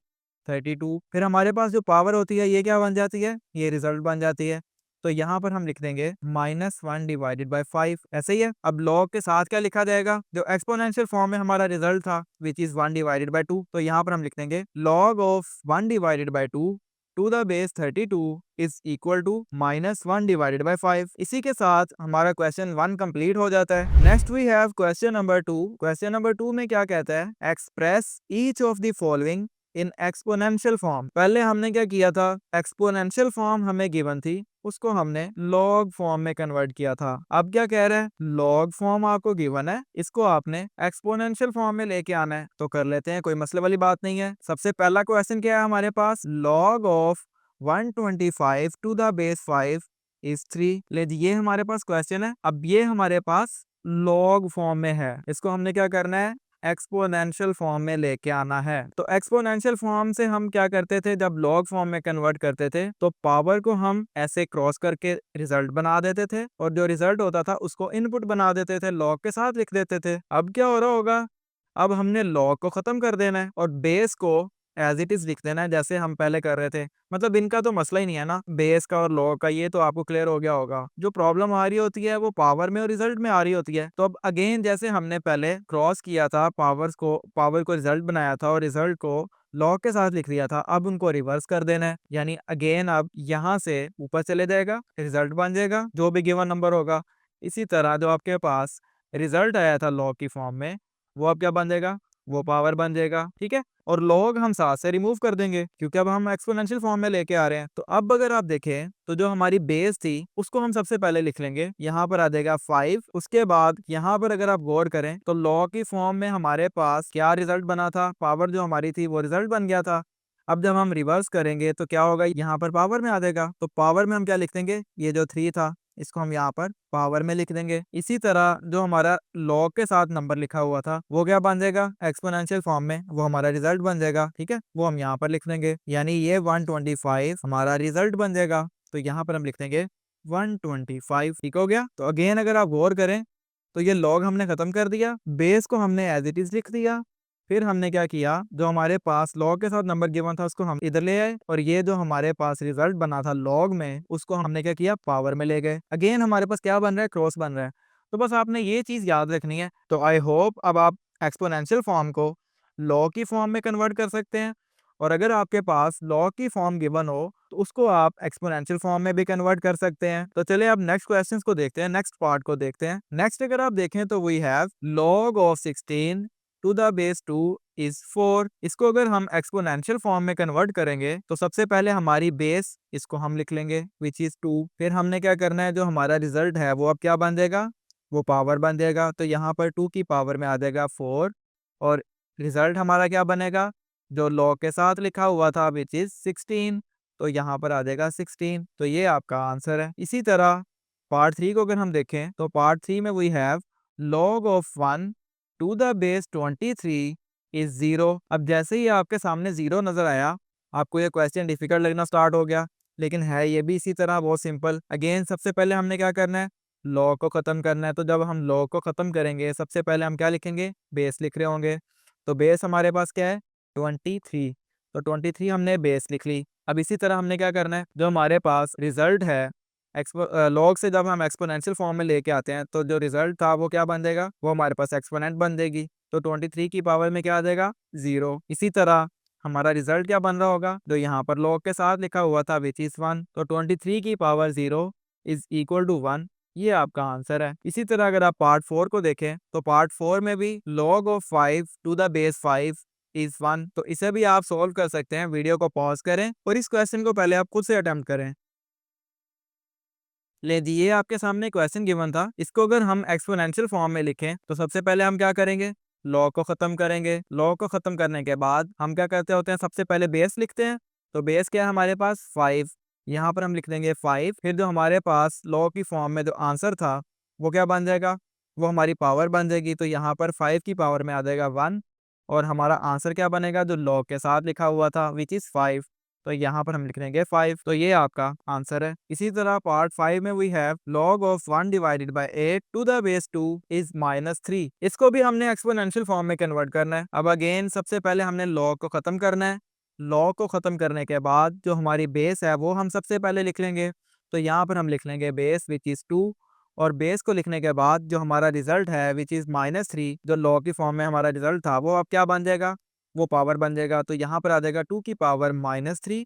32। फिर हमारे पास जो पावर होती है ये क्या बन जाती है, ये रिजल्ट बन जाती है। तो यहाँ पर हम लिख देंगे -1 डिवाइडेड बाय 5। ऐसे ही है। अब लॉग के साथ क्या लिखा जाएगा, जो एक्सपोनेंशियल फॉर्म में हमारा रिजल्ट था विच इज 1 डिवाइडेड बाय 2। तो यहाँ पर हम लिख देंगे log of 1 divided by 2 to the base 32 is equal to -1 divided by 5। इसी के साथ हमारा क्वेश्चन 1 कंप्लीट हो जाता है। Next we have question number 2। Question number 2 में क्या कहता है, express each of the following in exponential form. पहले हमने क्या किया था, एक्सपोनेंशियल फॉर्म हमें गिवन थी, उसको हमने लॉग फॉर्म में कन्वर्ट किया था। अब क्या कह रहे हैं, लॉग फॉर्म आपको गिवन है, इसको आपने एक्सपोनेंशियल फॉर्म में लेके आना है। तो कर लेते हैं, कोई मसले वाली बात नहीं है। सबसे पहला क्वेश्चन क्या है हमारे पास, log of 125 to the base 5 is 3। ले जी, ये हमारे पास क्वेश्चन है। अब ये हमारे पास लॉग फॉर्म में है, इसको हमने क्या करना है, एक्सपोनेंशियल फॉर्म में लेके आना है। तो एक्सपोनेंशियल फॉर्म से हम क्या करते थे, जब लॉग फॉर्म में कन्वर्ट करते थे तो पावर को हम ऐसे क्रॉस करके रिजल्ट बना देते थे, और जो रिजल्ट होता था उसको इनपुट बना देते थे, लॉग के साथ लिख देते थे। अब क्या हो रहा होगा, अब हमने लॉग को खत्म कर देना है और बेस को एज इट इज लिख देना है, जैसे हम पहले कर रहे थे। मतलब इनका तो मसला ही नहीं है ना, बेस का और लॉग का, ये तो आपको क्लियर हो गया होगा। जो प्रॉब्लम आ रही होती है वो पावर में और रिजल्ट में आ रही होती है। तो अब अगेन जैसे हमने पहले क्रॉस किया था, पावर को रिजल्ट बनाया था और रिजल्ट को लॉग के साथ लिख दिया था, अब उनको रिवर्स कर देना है। यानी अगेन अब यहाँ से ऊपर चले जाएगा, रिजल्ट बन जाएगा जो भी गिवन नंबर होगा। इसी तरह जो आपके पास रिजल्ट आया था लॉग की फॉर्म में, वो अब क्या बन जाएगा, वो पावर बन जाएगा। ठीक है, और लॉग हम साथ से रिमूव कर देंगे क्योंकि अब हम एक्सपोनेंशियल फॉर्म में लेके आ रहे हैं। तो अब अगर आप देखें तो जो हमारी बेस थी उसको हम सबसे पहले लिख लेंगे, यहाँ पर आ जाएगा 5। उसके बाद यहाँ पर अगर आप गौर करें तो लॉग की फॉर्म में हमारे पास क्या रिजल्ट बना था, पावर जो हमारी थी वो रिजल्ट बन गया था। अब जब हम रिवर्स करेंगे तो क्या होगा, यहाँ पर पावर में आ जाएगा। तो पावर में हम क्या लिख देंगे, ये जो 3 था इसको हम यहाँ पर पावर में लिख देंगे। इसी तरह जो हमारा लॉग के साथ नंबर लिखा हुआ था वो क्या बन जाएगा, एक्सपोनेंशियल फॉर्म में वो हमारा रिजल्ट बन जाएगा। ठीक है, वो हम यहाँ पर लिख देंगे, यानी ये 125 हमारा रिजल्ट बन जाएगा। तो यहाँ पर हम लिख देंगे 125। ठीक हो गया। तो अगेन अगर आप गौर करें तो ये लॉग हमने खत्म कर दिया, बेस को हमने एज इट इज लिख दिया। फिर हमने क्या किया, जो हमारे पास लॉग के साथ नंबर गिवन था उसको हम इधर ले आए, और ये जो हमारे पास रिजल्ट बना था लॉग में उसको हमने क्या किया, पावर में ले गए। अगेन हमारे पास क्या बन रहा है, क्रॉस बन रहा है। तो बस आपने ये चीज याद रखनी है। तो आई होप अब आप एक्सपोनेंशियल फॉर्म को लॉग की फॉर्म में कन्वर्ट कर सकते हैं, और अगर आपके पास लॉग की फॉर्म गिवन हो तो उसको आप एक्सपोनेंशियल फॉर्म में भी कन्वर्ट कर सकते हैं। तो चलिए अब नेक्स्ट क्वेश्चंस को देखते हैं, नेक्स्ट पार्ट को देखते हैं। नेक्स्ट अगर आप देखें तो we have log of 16 to the base 2 is 4। इसको अगर हम एक्सपोनेंशियल फॉर्म में कन्वर्ट करेंगे तो सबसे पहले हमारी बेस इसको हम लिख लेंगे विच इज 2। फिर हमने क्या करना है, जो हमारा रिजल्ट है वो अब क्या बन जाएगा, वो पावर बन जाएगा। तो यहाँ पर 2 की पावर में आ जाएगा 4, और रिजल्ट हमारा क्या बनेगा, जो लॉग के साथ लिखा हुआ था विच इज 16, तो यहाँ पर आ जाएगा 16। तो ये आपका आंसर है। इसी तरह पार्ट 3 को अगर हम देखें तो पार्ट 3 में we have log of 1 to the base 23 is 0। अब जैसे ही आपके सामने 0 नजर आया आपको ये क्वेश्चन डिफिकल्ट लगना स्टार्ट हो गया, लेकिन है ये भी इसी तरह बहुत सिंपल। अगेन सबसे पहले हमने क्या करना है, लॉग को खत्म करना है। तो जब हम लॉग को खत्म करेंगे सबसे पहले हम क्या लिखेंगे, बेस लिख रहे होंगे। तो बेस हमारे पास क्या है, 23। तो 23 हमने बेस लिख ली। अब इसी तरह हमने क्या करना है, जो हमारे पास रिजल्ट है लॉग से जब हम एक्सपोनेंशियल फॉर्म में लेके आते हैं तो जो रिजल्ट था वो क्या बन जाएगा, वो हमारे पास एक्सपोनेंट बन जाएगी। तो 23 की पावर में क्या आ जाएगा, 0। इसी तरह हमारा रिजल्ट क्या बन रहा होगा, जो यहाँ पर लॉग के साथ लिखा हुआ था विच इज 1। तो 23 की पावर 0 इज इक्वल टू 1। ये आपका आंसर है। इसी तरह अगर आप पार्ट 4 को देखें तो पार्ट 4 में भी log of 5 to the base 5 is 1। तो इसे भी आप सोल्व कर सकते हैं। वीडियो को पॉज करें और इस क्वेश्चन को पहले आप खुद से अटेम्प्ट करें। ले जी, ये आपके सामने क्वेश्चन गिवन था, इसको अगर हम एक्सपोनेंशियल फॉर्म में लिखें तो सबसे पहले हम क्या करेंगे, लॉग को खत्म करेंगे। लॉग को खत्म करने के बाद हम क्या करते होते हैं, सबसे पहले बेस लिखते हैं। तो बेस क्या है हमारे पास, 5। यहाँ पर हम लिख देंगे 5। फिर जो हमारे पास लॉग की फॉर्म में जो आंसर था वो क्या बन जाएगा, वो हमारी पावर बन जाएगी। तो यहाँ पर 5 की पावर में आ जाएगा 1, और हमारा आंसर क्या बनेगा, जो लॉग के साथ लिखा हुआ था विच इज 5। तो यहाँ पर हम लिख देंगे 5। तो ये आपका आंसर है। इसी तरह पार्ट 5 में we have log of 1 divided by 8 to the base 2 is -3। इसको भी हमने एक्सपोनेंशियल फॉर्म में कन्वर्ट करना है। अब अगेन सबसे पहले हमने log को खत्म करना है। log को खत्म करने के बाद जो हमारी बेस है वो हम सबसे पहले लिख लेंगे। तो यहाँ पर हम लिख लेंगे बेस विच इज 2, और बेस को लिखने के बाद जो हमारा रिजल्ट है विच इज -3, जो log की फॉर्म में हमारा रिजल्ट था वो अब क्या बन जाएगा, वो पावर बन जाएगा। तो यहाँ पर आ जाएगा 2 की पावर -3।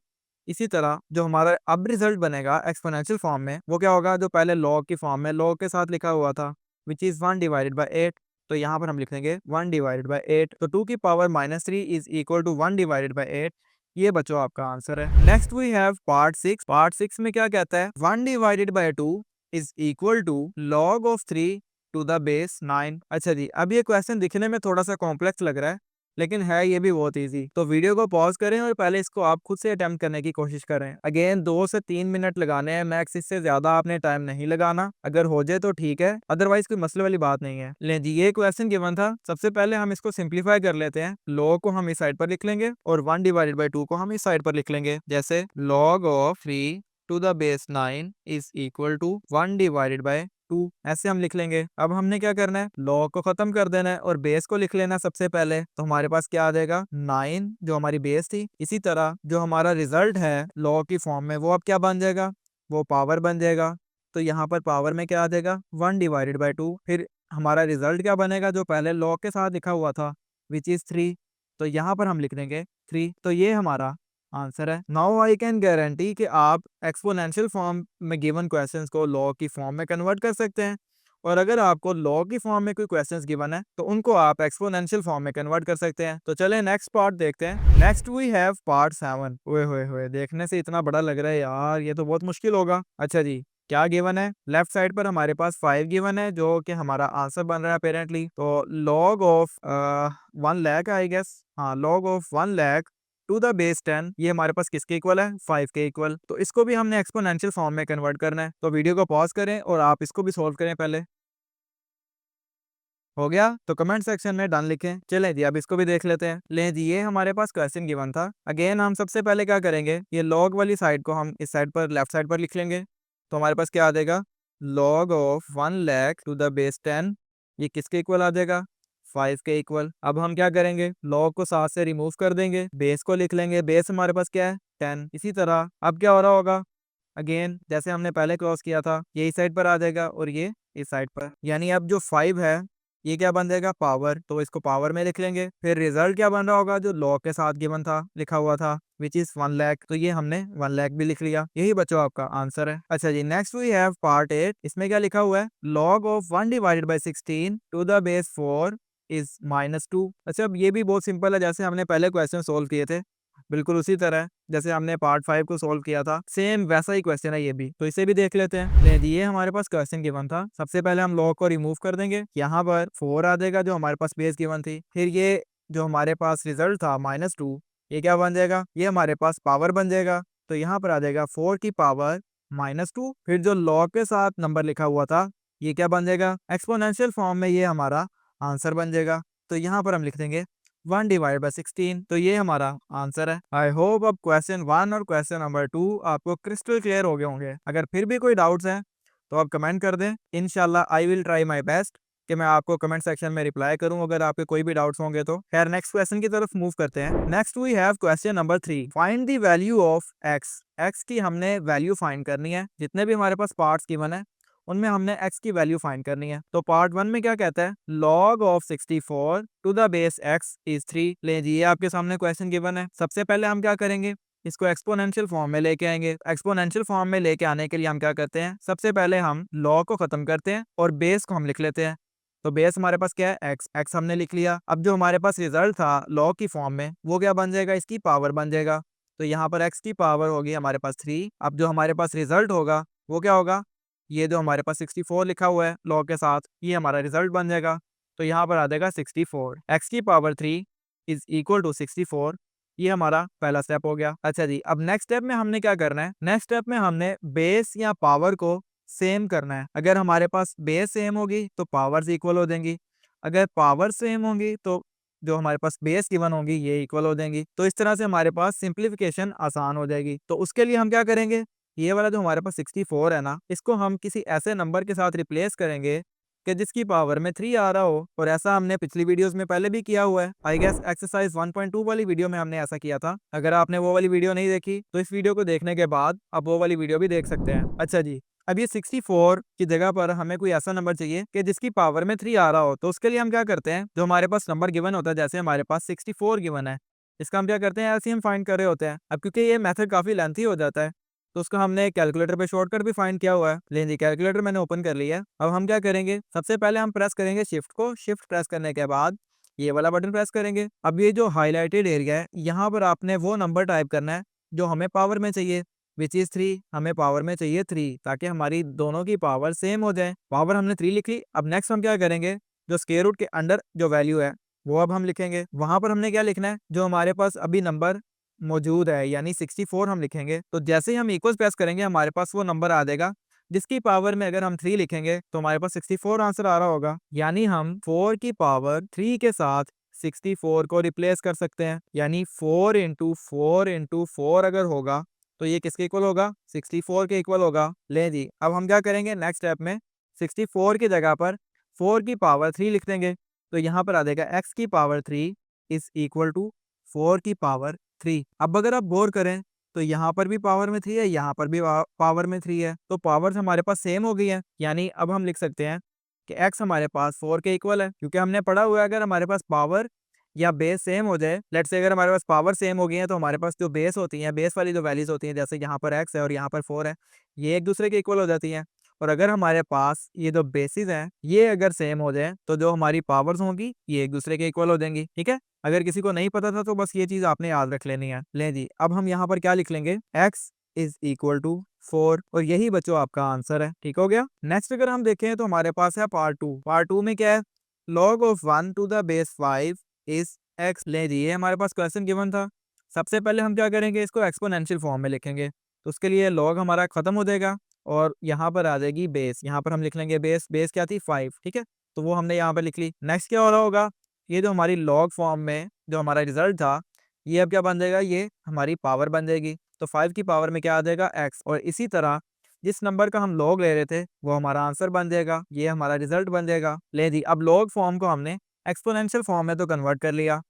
इसी तरह जो हमारा अब रिजल्ट बनेगा एक्सपोनेंशियल फॉर्म में वो क्या होगा, जो पहले लॉग की फॉर्म में लॉग के साथ लिखा हुआ था विच इज 1 डिवाइडेड बाय 8। तो यहाँ पर हम लिख देंगे 1 डिवाइडेड बाई 8। तो 2 की power -3 is equal to 1 divided by 8। ये बच्चों आपका आंसर है। Next we have part 6। Part 6 में क्या कहता है, 1 divided by 2 is equal to log of 3 to the base 9। अच्छा जी, अब ये क्वेश्चन दिखने में थोड़ा सा कॉम्प्लेक्स लग रहा है, लेकिन है ये भी बहुत इजी। तो वीडियो को पॉज करें और पहले इसको आप खुद से अटेम्प्ट करने की कोशिश करें। अगेन 2 से 3 मिनट लगाने हैं मैक्स, इससे ज्यादा आपने टाइम नहीं लगाना। अगर हो जाए तो ठीक है, अदरवाइज कोई मसले वाली बात नहीं है। ले जी, ये क्वेश्चन गिवन था। सबसे पहले हम इसको सिंप्लीफाई कर लेते हैं। लॉग को हम इस साइड पर लिख लेंगे और 1 डिवाइडेड बाई 2 को हम इस साइड पर लिख लेंगे। जैसे log of 3 to the base 9 is equal to 1 divided by 2, ऐसे हम लिख लेंगे। अब हमने क्या करना है, लॉग को खत्म कर देना है और बेस को लिख लेना है सबसे पहले। तो हमारे पास क्या आ जाएगा, 9 जो हमारी बेस थी। इसी तरह जो हमारा रिजल्ट है लॉग की फॉर्म में, वो अब क्या बन जाएगा, वो पावर बन जाएगा। तो यहाँ पर पावर में क्या आ जाएगा, 1 डिवाइडेड बाई 2। फिर हमारा रिजल्ट क्या बनेगा, जो पहले लॉग के साथ लिखा हुआ था, विच इज 3। तो यहाँ पर हम लिख देंगे 3। तो ये हमारा आंसर है। नाउ आई कैन गारंटी कि आप एक्सपोनेंशियल फॉर्म में गिवन क्वेश्चंस को लॉग की फॉर्म में कन्वर्ट कर सकते हैं। और अगर आपको लॉग की फॉर्म में कोई क्वेश्चंस गिवन है तो उनको आप एक्सपोनेंशियल फॉर्म में कन्वर्ट कर सकते हैं। तो चलें नेक्स्ट पार्ट देखते हैं। Next we have part 7। ओए होए होए, देखने से इतना बड़ा लग रहा है यार, ये तो बहुत मुश्किल होगा। अच्छा जी, क्या गिवन है, लेफ्ट साइड पर हमारे पास 5 गिवन है, जो कि हमारा आंसर बन रहा है अपेरेंटली। तो log of 1 lakh I guess, हाँ, log of 1 lakh to the base 10, ये हमारे पास किसके इक्वल है, 5 के इक्वल। तो इसको भी हमने एक्सपोनेंशियल फॉर्म में कन्वर्ट करना है। तो वीडियो को पॉज करें और आप इसको भी सोल्व करें पहले। हो गया तो कमेंट सेक्शन में डन लिखें। चलें जी, अब इसको भी देख लेते हैं। ले जी, ये हमारे पास क्वेश्चन गिवन था। अगेन हम सबसे पहले क्या करेंगे, ये लॉग वाली साइड को हम इस साइड पर, लेफ्ट साइड पर लिख लेंगे। तो हमारे पास क्या आ जाएगा, log of 1 lakh to the base 10, ये किसके इक्वल आ जाएगा, 5 के इक्वल। अब हम क्या करेंगे, लॉग को 7 से रिमूव कर देंगे, बेस को लिख लेंगे। बेस हमारे पास क्या है, 10। इसी तरह अब क्या हो रहा होगा, अगेन जैसे हमने पहले क्रॉस किया था, ये इस साइड पर आ जाएगा और ये इस साइड पर। यानी अब जो 5 है ये क्या बन जाएगा, पावर। तो इसको पावर में लिख लेंगे। फिर रिजल्ट क्या बन रहा होगा, जो लॉग के साथ गिवन था, लिखा हुआ था, विच इज 1 लाख। तो ये हमने 1 लाख भी लिख लिया। यही बच्चों आपका आंसर है। अच्छा जी, नेक्स्ट वी हैव पार्ट 8। इसमें क्या लिखा हुआ है, log of 1 divided by 16 to the base 4 is -2। अच्छा, अब ये भी बहुत सिंपल है, जैसे हमने पहले क्वेश्चन सोल्व किए थे, बिल्कुल उसी तरह जैसे हमने पार्ट 5 को सोल्व किया था, सेम वैसा ही क्वेश्चन है ये भी। तो इसे भी देख लेते हैं। ले जी, ये हमारे पास क्वेश्चन गिवन था। सबसे पहले हम लॉग को रिमूव कर देंगे। यहाँ पर 4 आ जाएगा जो हमारे पास बेस गिवन थी। फिर ये जो हमारे पास रिजल्ट था -2, ये क्या बन जाएगा, ये हमारे पास पावर बन जाएगा। तो यहाँ पर आ जाएगा 4 की पावर -2। फिर जो लॉग के साथ नंबर लिखा हुआ था, ये क्या बन जाएगा, एक्सपोनेंशियल फॉर्म में, ये हमारा आंसर बन जाएगा। तो यहाँ पर हम लिख देंगे 1 डिवाइड बाई 16। तो ये हमारा आंसर है। आई होप अब क्वेश्चन 1 और क्वेश्चन नंबर 2 आपको क्रिस्टल क्लियर हो गए होंगे। अगर फिर भी कोई डाउट्स हैं तो आप कमेंट कर दें। इंशाल्लाह I will try my best कि मैं आपको कमेंट सेक्शन में रिप्लाई करूं अगर आपके कोई भी डाउट्स होंगे तो। खैर, नेक्स्ट क्वेश्चन की तरफ मूव करते हैं। Next we have question number 3। Find the value of x. X की हमने वैल्यू फाइंड करनी है। जितने भी हमारे पास पार्ट्स गिवन है उनमें हमने x की वैल्यू फाइंड करनी है। तो पार्ट 1 में क्या कहता है, log of 64 to the base x is 3। ले जी, ये आपके सामने क्वेश्चन गिवन है। सबसे पहले हम क्या करेंगे, इसको एक्सपोनेंशियल फॉर्म में लेके आएंगे। एक्सपोनेंशियल फॉर्म में लेके आने के लिए हम क्या करते हैं, सबसे पहले हम log को खत्म करते हैं और बेस को हम लिख लेते हैं। तो बेस हमारे पास क्या है, x हमने लिख लिया। अब जो हमारे पास रिजल्ट था log की फॉर्म में, वो क्या बन जाएगा, इसकी पावर बन जाएगा। तो यहाँ पर x की पावर होगी हमारे पास 3। अब जो हमारे पास रिजल्ट होगा वो क्या होगा, ये जो हमारे पास 64 लिखा हुआ है लॉग के साथ, ये हमारा रिजल्ट बन जाएगा। तो यहाँ पर आ जाएगा 64। x की पावर 3 इज इक्वल टू 64। ये हमारा पहला स्टेप हो गया। अच्छा जी, अब नेक्स्ट स्टेप में हमने क्या करना है, नेक्स्ट स्टेप में हमने बेस या पावर को सेम करना है। अगर हमारे पास बेस सेम होगी तो पावर्स इक्वल हो जाएंगी। अगर पावर सेम होंगी तो जो हमारे पास बेस गिवन होंगी ये इक्वल हो जाएंगी। तो इस तरह से हमारे पास सिंप्लीफिकेशन आसान हो जाएगी। तो उसके लिए हम क्या करेंगे, ये वाला जो हमारे पास 64 है ना, इसको हम किसी ऐसे नंबर के साथ रिप्लेस करेंगे कि जिसकी पावर में 3 आ रहा हो। और ऐसा हमने पिछली वीडियोस में पहले भी किया हुआ है। आई गेस एक्सरसाइज 1.2 वाली वीडियो में हमने ऐसा किया था। अगर आपने वो वाली वीडियो नहीं देखी तो इस वीडियो को देखने के बाद आप वो वाली वीडियो भी देख सकते हैं। अच्छा जी, अब ये 64 की जगह पर हमें कोई ऐसा नंबर चाहिए कि जिसकी पावर में 3 आ रहा हो। तो उसके लिए हम क्या करते हैं, जो हमारे पास नंबर गिवन होता है, जैसे हमारे पास 64 गिवन है, इसका हम क्या करते हैं, एलसीएम फाइंड कर रहे होते हैं। अब क्योंकि ये मेथड काफी लेंथी हो जाता है तो उसका हमने कैलकुलेटर पे शॉर्टकट भी फाइंड किया हुआ है। लेकिन जी कैलकुलेटर मैंने ओपन कर लिया है। अब हम क्या करेंगे, सबसे पहले हम प्रेस करेंगे शिफ्ट को, शिफ्ट प्रेस करने के बाद ये वाला बटन प्रेस करेंगे। अब ये जो हाईलाइटेड एरिया है यहाँ पर आपने वो नंबर टाइप करना है जो हमें पावर में चाहिए, विच इज 3। हमें पावर में चाहिए 3 ताकि हमारी दोनों की पावर सेम हो जाए। पावर हमने 3 लिख ली। अब नेक्स्ट हम क्या करेंगे, जो स्क्वायर रूट के अंडर जो वैल्यू है वो अब हम लिखेंगे। वहां पर हमने क्या लिखना है, जो हमारे पास अभी नंबर मौजूद है यानी 64 हम लिखेंगे। तो जैसे ही हम इक्वल प्रेस करेंगे हमारे पास वो नंबर आ जाएगा जिसकी पावर में अगर हम 3 लिखेंगे तो हमारे पास 64 आंसर आ रहा होगा। यानी हम 4 की पावर 3 के साथ 64 को रिप्लेस कर सकते हैं। यानी 4 इंटू 4 इंटू 4 अगर होगा तो ये किसके इक्वल होगा, 64 के इक्वल होगा। ले जी अब हम क्या करेंगे, नेक्स्ट स्टेप में 64 की जगह पर 4 की पावर 3 लिख देंगे। तो यहाँ पर आ जाएगा x की पावर 3 इज इक्वल टू 4 की पावर 3। अब अगर आप गौर करें तो यहाँ पर भी पावर में 3 है, यहाँ पर भी पावर में 3 है, तो पावर्स हमारे पास सेम हो गई है। यानी अब हम लिख सकते हैं कि x हमारे पास 4 के इक्वल है, क्योंकि हमने पढ़ा हुआ है अगर हमारे पास पावर या बेस सेम हो जाए, लेट्स से अगर हमारे पास पावर सेम हो गई है तो हमारे पास जो बेस होती हैं, बेस वाली जो वैल्यूज होती हैं, जैसे यहाँ पर x है और यहाँ पर 4 है, ये एक दूसरे के इक्वल हो जाती हैं। और अगर हमारे पास ये जो बेसिस हैं ये अगर सेम हो जाए तो जो हमारी पावर्स होंगी ये एक दूसरे के इक्वल हो जाएंगी। ठीक है, अगर किसी को नहीं पता था तो बस ये चीज आपने याद रख लेनी है। ले जी अब हम यहाँ पर क्या लिख लेंगे, x इज इक्वल टू 4 और यही बच्चों आपका आंसर है। ठीक हो गया। नेक्स्ट अगर हम देखें तो हमारे पास है पार्ट 2। पार्ट 2 में क्या है, log of 1 to the base 5 is x। ले जी ये हमारे पास क्वेश्चन गिवन था। सबसे पहले हम क्या करेंगे, इसको एक्सपोनेंशियल फॉर्म में लिखेंगे। तो उसके लिए log हमारा खत्म हो जाएगा और यहाँ पर आ जाएगी बेस। यहाँ पर हम लिख लेंगे बेस, बेस क्या थी 5। ठीक है, तो वो हमने यहाँ पर लिख ली। नेक्स्ट क्या हो रहा होगा, ये जो हमारी लॉग फॉर्म में जो हमारा रिजल्ट था ये अब क्या बन जाएगा, ये हमारी पावर बन जाएगी। तो 5 की पावर में क्या आ जाएगा x, और इसी तरह जिस नंबर का हम लॉग ले रहे थे वो हमारा आंसर बन जाएगा, ये हमारा रिजल्ट बन जाएगा। ले दी अब लॉग फॉर्म को हमने एक्सपोनेंशियल फॉर्म में तो कन्वर्ट कर लिया।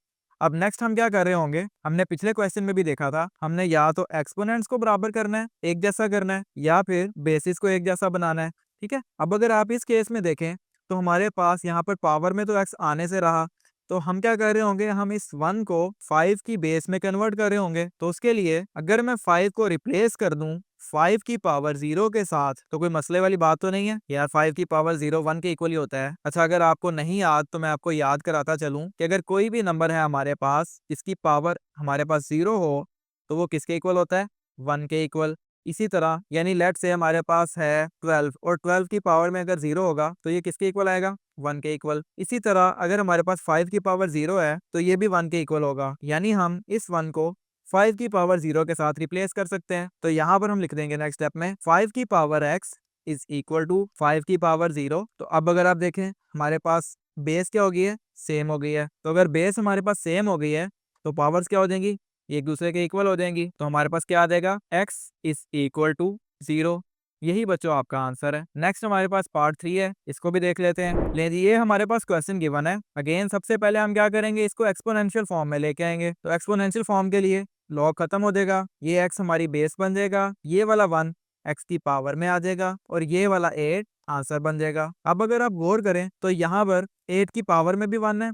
अब नेक्स्ट हम क्या कर रहे होंगे, हमने पिछले क्वेश्चन में भी देखा था, हमने या तो एक्सपोनेंट्स को बराबर करना है, एक जैसा करना है, या फिर बेसिस को एक जैसा बनाना है। ठीक है, अब अगर आप इस केस में देखें तो हमारे पास यहाँ पर पावर में तो x आने से रहा, तो हम क्या कर रहे होंगे, हम इस 1 को 5 की बेस में कन्वर्ट कर रहे होंगे। तो उसके लिए अगर मैं 5 को रिप्लेस कर दूं 5 की पावर 0 के साथ तो कोई मसले वाली बात तो नहीं है यार, 5 की पावर 0 1 के इक्वल ही होता है। अच्छा अगर आपको नहीं याद तो मैं आपको याद कराता चलूं कि अगर कोई भी नंबर है हमारे पास जिसकी पावर हमारे पास 0 हो तो वो किसके इक्वल होता है, 1 के इक्वल। इसी तरह यानी लेट से हमारे पास है 12 और 12 की पावर में अगर 0 होगा तो ये किसके इक्वल आएगा, 1 के इक्वल। इसी तरह अगर हमारे पास 5 की पावर 0 है तो ये भी 1 के इक्वल होगा। यानी हम इस 1 को 5 की पावर 0 के साथ रिप्लेस कर सकते हैं। तो यहाँ पर हम लिख देंगे नेक्स्ट स्टेप में 5 की power x is equal to 5 की पावर 0। तो अब अगर आप देखें हमारे पास बेस क्या हो गई है, सेम हो गई है। तो अगर बेस हमारे पास सेम हो गई है तो पावर्स क्या हो जाएंगी, एक दूसरे के इक्वल हो जाएंगी। तो हमारे पास क्या आ जाएगा, x इज इक्वल टू 0। यही बच्चों आपका आंसर है। नेक्स्ट हमारे पास पार्ट 3 है, इसको भी देख लेते हैं। ले ये हमारे पास क्वेश्चन गिवन है। अगेन सबसे पहले हम क्या करेंगे, इसको एक्सपोनेंशियल फॉर्म में लेके आएंगे। तो एक्सपोनेंशियल फॉर्म के लिए लॉग खत्म हो जाएगा, ये x हमारी बेस बन जाएगा, ये वाला 1 x की पावर में आ जाएगा और ये वाला 8 आंसर बन जाएगा। अब अगर आप गौर करें तो यहाँ पर 8 की पावर में भी 1 है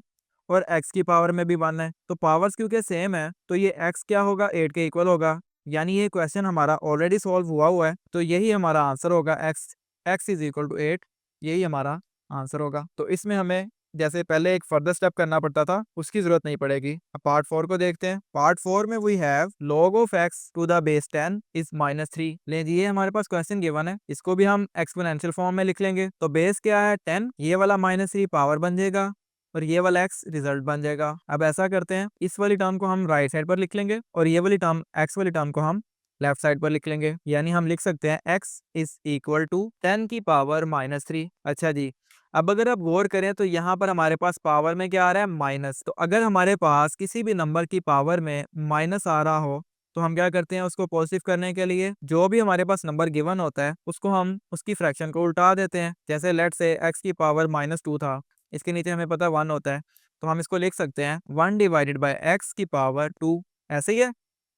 और x की पावर में भी 1 है, तो पावर्स क्योंकि सेम है तो ये x क्या होगा, 8 के इक्वल होगा। यानी ये क्वेश्चन हमारा ऑलरेडी सॉल्व हुआ है, तो यही हमारा आंसर होगा, x इज इक्वल टू 8, यही हमारा आंसर होगा। तो इसमें हमें जैसे पहले एक फर्दर स्टेप करना पड़ता था उसकी जरूरत नहीं पड़ेगी। अब पार्ट 4 को देखते हैं। पार्ट 4 में we have log of x to the base 10 is -3। ले ये हमारे पास क्वेश्चन गिवन है, इसको भी हम एक्सपोनेंशियल फॉर्म में लिख लेंगे। तो बेस क्या है 10, ये वाला -3 पावर बन जाएगा और ये वाला x रिजल्ट बन जाएगा। अब ऐसा करते हैं, इस वाली टर्म को हम राइट साइड पर लिख लेंगे और ये वाली टर्म x वाली टर्म को हम लेफ्ट साइड पर लिख लेंगे। यानी हम लिख सकते हैं x इज इक्वल टू 10 की पावर -3। अच्छा जी, अब अगर आप गौर करें तो यहाँ पर हमारे पास पावर में क्या आ रहा है, माइनस। तो अगर हमारे पास किसी भी नंबर की पावर में माइनस आ रहा हो तो हम क्या करते हैं, उसको पॉजिटिव करने के लिए जो भी हमारे पास नंबर गिवन होता है उसको हम उसकी फ्रैक्शन को उल्टा देते हैं। जैसे लेट से x की पावर -2 था, इसके नीचे हमें पता 1 होता है, तो हम इसको लिख सकते हैं 1 डिवाइडेड बाई x की पावर 2। ऐसे ही है,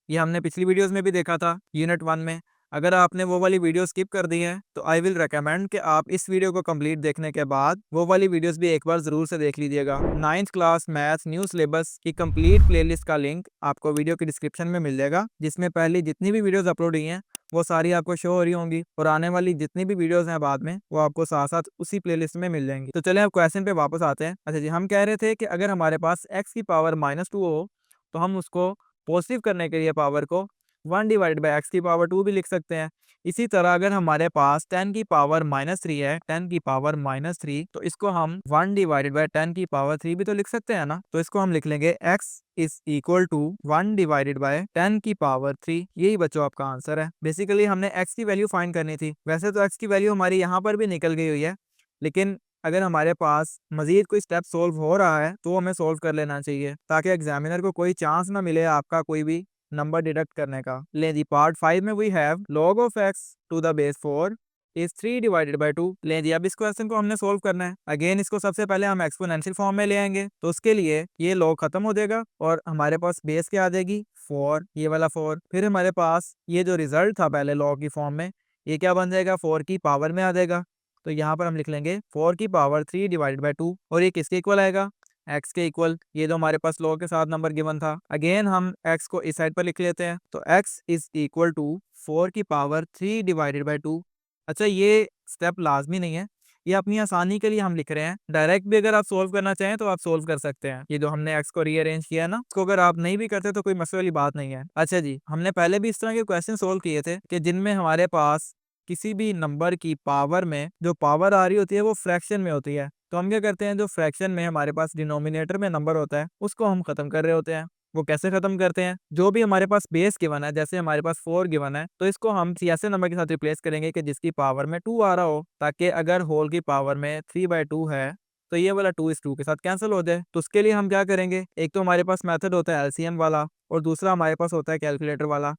ये हमने पिछली वीडियोस में भी देखा था यूनिट 1 में। अगर आपने वो वाली वीडियो स्किप कर दी है तो आई विल रेकमेंड कि आप इस वीडियो को कंप्लीट देखने के बाद वो वाली वीडियोस भी एक बार जरूर से देख लीजिएगा। 9th class maths new syllabus की कंप्लीट प्लेलिस्ट का लिंक आपको वीडियो के डिस्क्रिप्शन में मिल जाएगा, जिसमें पहले जितनी भी वीडियोस अपलोड हुई हैं वो सारी आपको शो हो रही होंगी, और आने वाली जितनी भी वीडियोस हैं बाद में वो आपको साथ साथ उसी प्लेलिस्ट में मिल जाएंगी। तो चले अब क्वेश्चन पे वापस आते हैं। अच्छा जी, हम कह रहे थे कि अगर हमारे पास x की पावर -2 हो तो हम उसको पॉजिटिव करने के लिए पावर को 1 डिवाइडेड बाई एक्स की पावर 2 भी लिख सकते हैं। इसी तरह अगर हमारे पास 10 की पावर -3 है, 10 की पावर -3, तो इसको हम 1 डिवाइडेड बाई 10 की पावर 3 भी तो लिख सकते हैं ना। तो इसको हम लिख लेंगे x is equal to 1 divided by 10 की पावर 3। यही बच्चों आपका आंसर है। बेसिकली हमने x की वैल्यू फाइंड करनी थी। वैसे तो x की वैल्यू हमारी यहाँ पर भी निकल गई हुई है, लेकिन अगर हमारे पास मजीद कोई स्टेप सोल्व हो रहा है तो हमें सोल्व कर लेना चाहिए, ताकि एग्जामिनर को कोई चांस ना मिले आपका कोई भी नंबर डिडक्ट करने का। ले जी, पार्ट 5 में we have log of x to the base 4 is 3 divided by 2। ले जी, अब इस क्वेश्चन को हमने सोल्व करना है। अगेन इसको सबसे पहले हम एक्सपोनेंशियल फॉर्म में ले आएंगे, तो उसके लिए ये log खत्म हो जाएगा और हमारे पास बेस क्या आ जाएगी 4, ये वाला 4। फिर हमारे पास ये जो रिजल्ट था पहले log की फॉर्म में, ये क्या बन जाएगा 4 की पावर में आ जाएगा। तो यहाँ पर हम लिख लेंगे 4 की पावर 3 डिवाइडेड बाई 2, और ये किसके इक्वल आएगा x के इक्वल। ये जो हमारे पास log के साथ नंबर गिवन था, अगेन हम x को इस साइड पर लिख लेते हैं, तो x इज इक्वल टू 4 की पावर 3 डिवाइडेड बाई 2। अच्छा, ये स्टेप लाजमी नहीं है, ये अपनी आसानी के लिए हम लिख रहे हैं। डायरेक्ट भी अगर आप सोल्व करना चाहें तो आप सोल्व कर सकते हैं। ये जो हमने x को रीअरेंज किया है ना, इसको अगर आप नहीं भी करते तो कोई मसले वाली बात नहीं है। अच्छा जी, हमने पहले भी इस तरह के क्वेश्चन सोल्व किए थे कि जिनमें हमारे पास किसी भी नंबर की पावर में जो पावर आ रही होती है वो फ्रैक्शन में होती है। तो हम क्या करते हैं, जो फ्रैक्शन में हमारे पास डिनोमिनेटर में नंबर होता है उसको हम खत्म कर रहे होते हैं। वो कैसे खत्म करते हैं, जो भी हमारे पास बेस गिवन है, जैसे हमारे पास 4 गिवन है, तो इसको हम किसी ऐसे नंबर के साथ रिप्लेस करेंगे कि जिसकी पावर में 2 आ रहा हो, ताकि अगर होल की पावर में 3/2 है तो ये वाला 2 इस 2 के साथ कैंसिल हो जाए। तो उसके लिए हम क्या करेंगे, एक तो हमारे पास मेथड होता है एलसीएम वाला, और दूसरा हमारे पास होता है कैलकुलेटर वाला।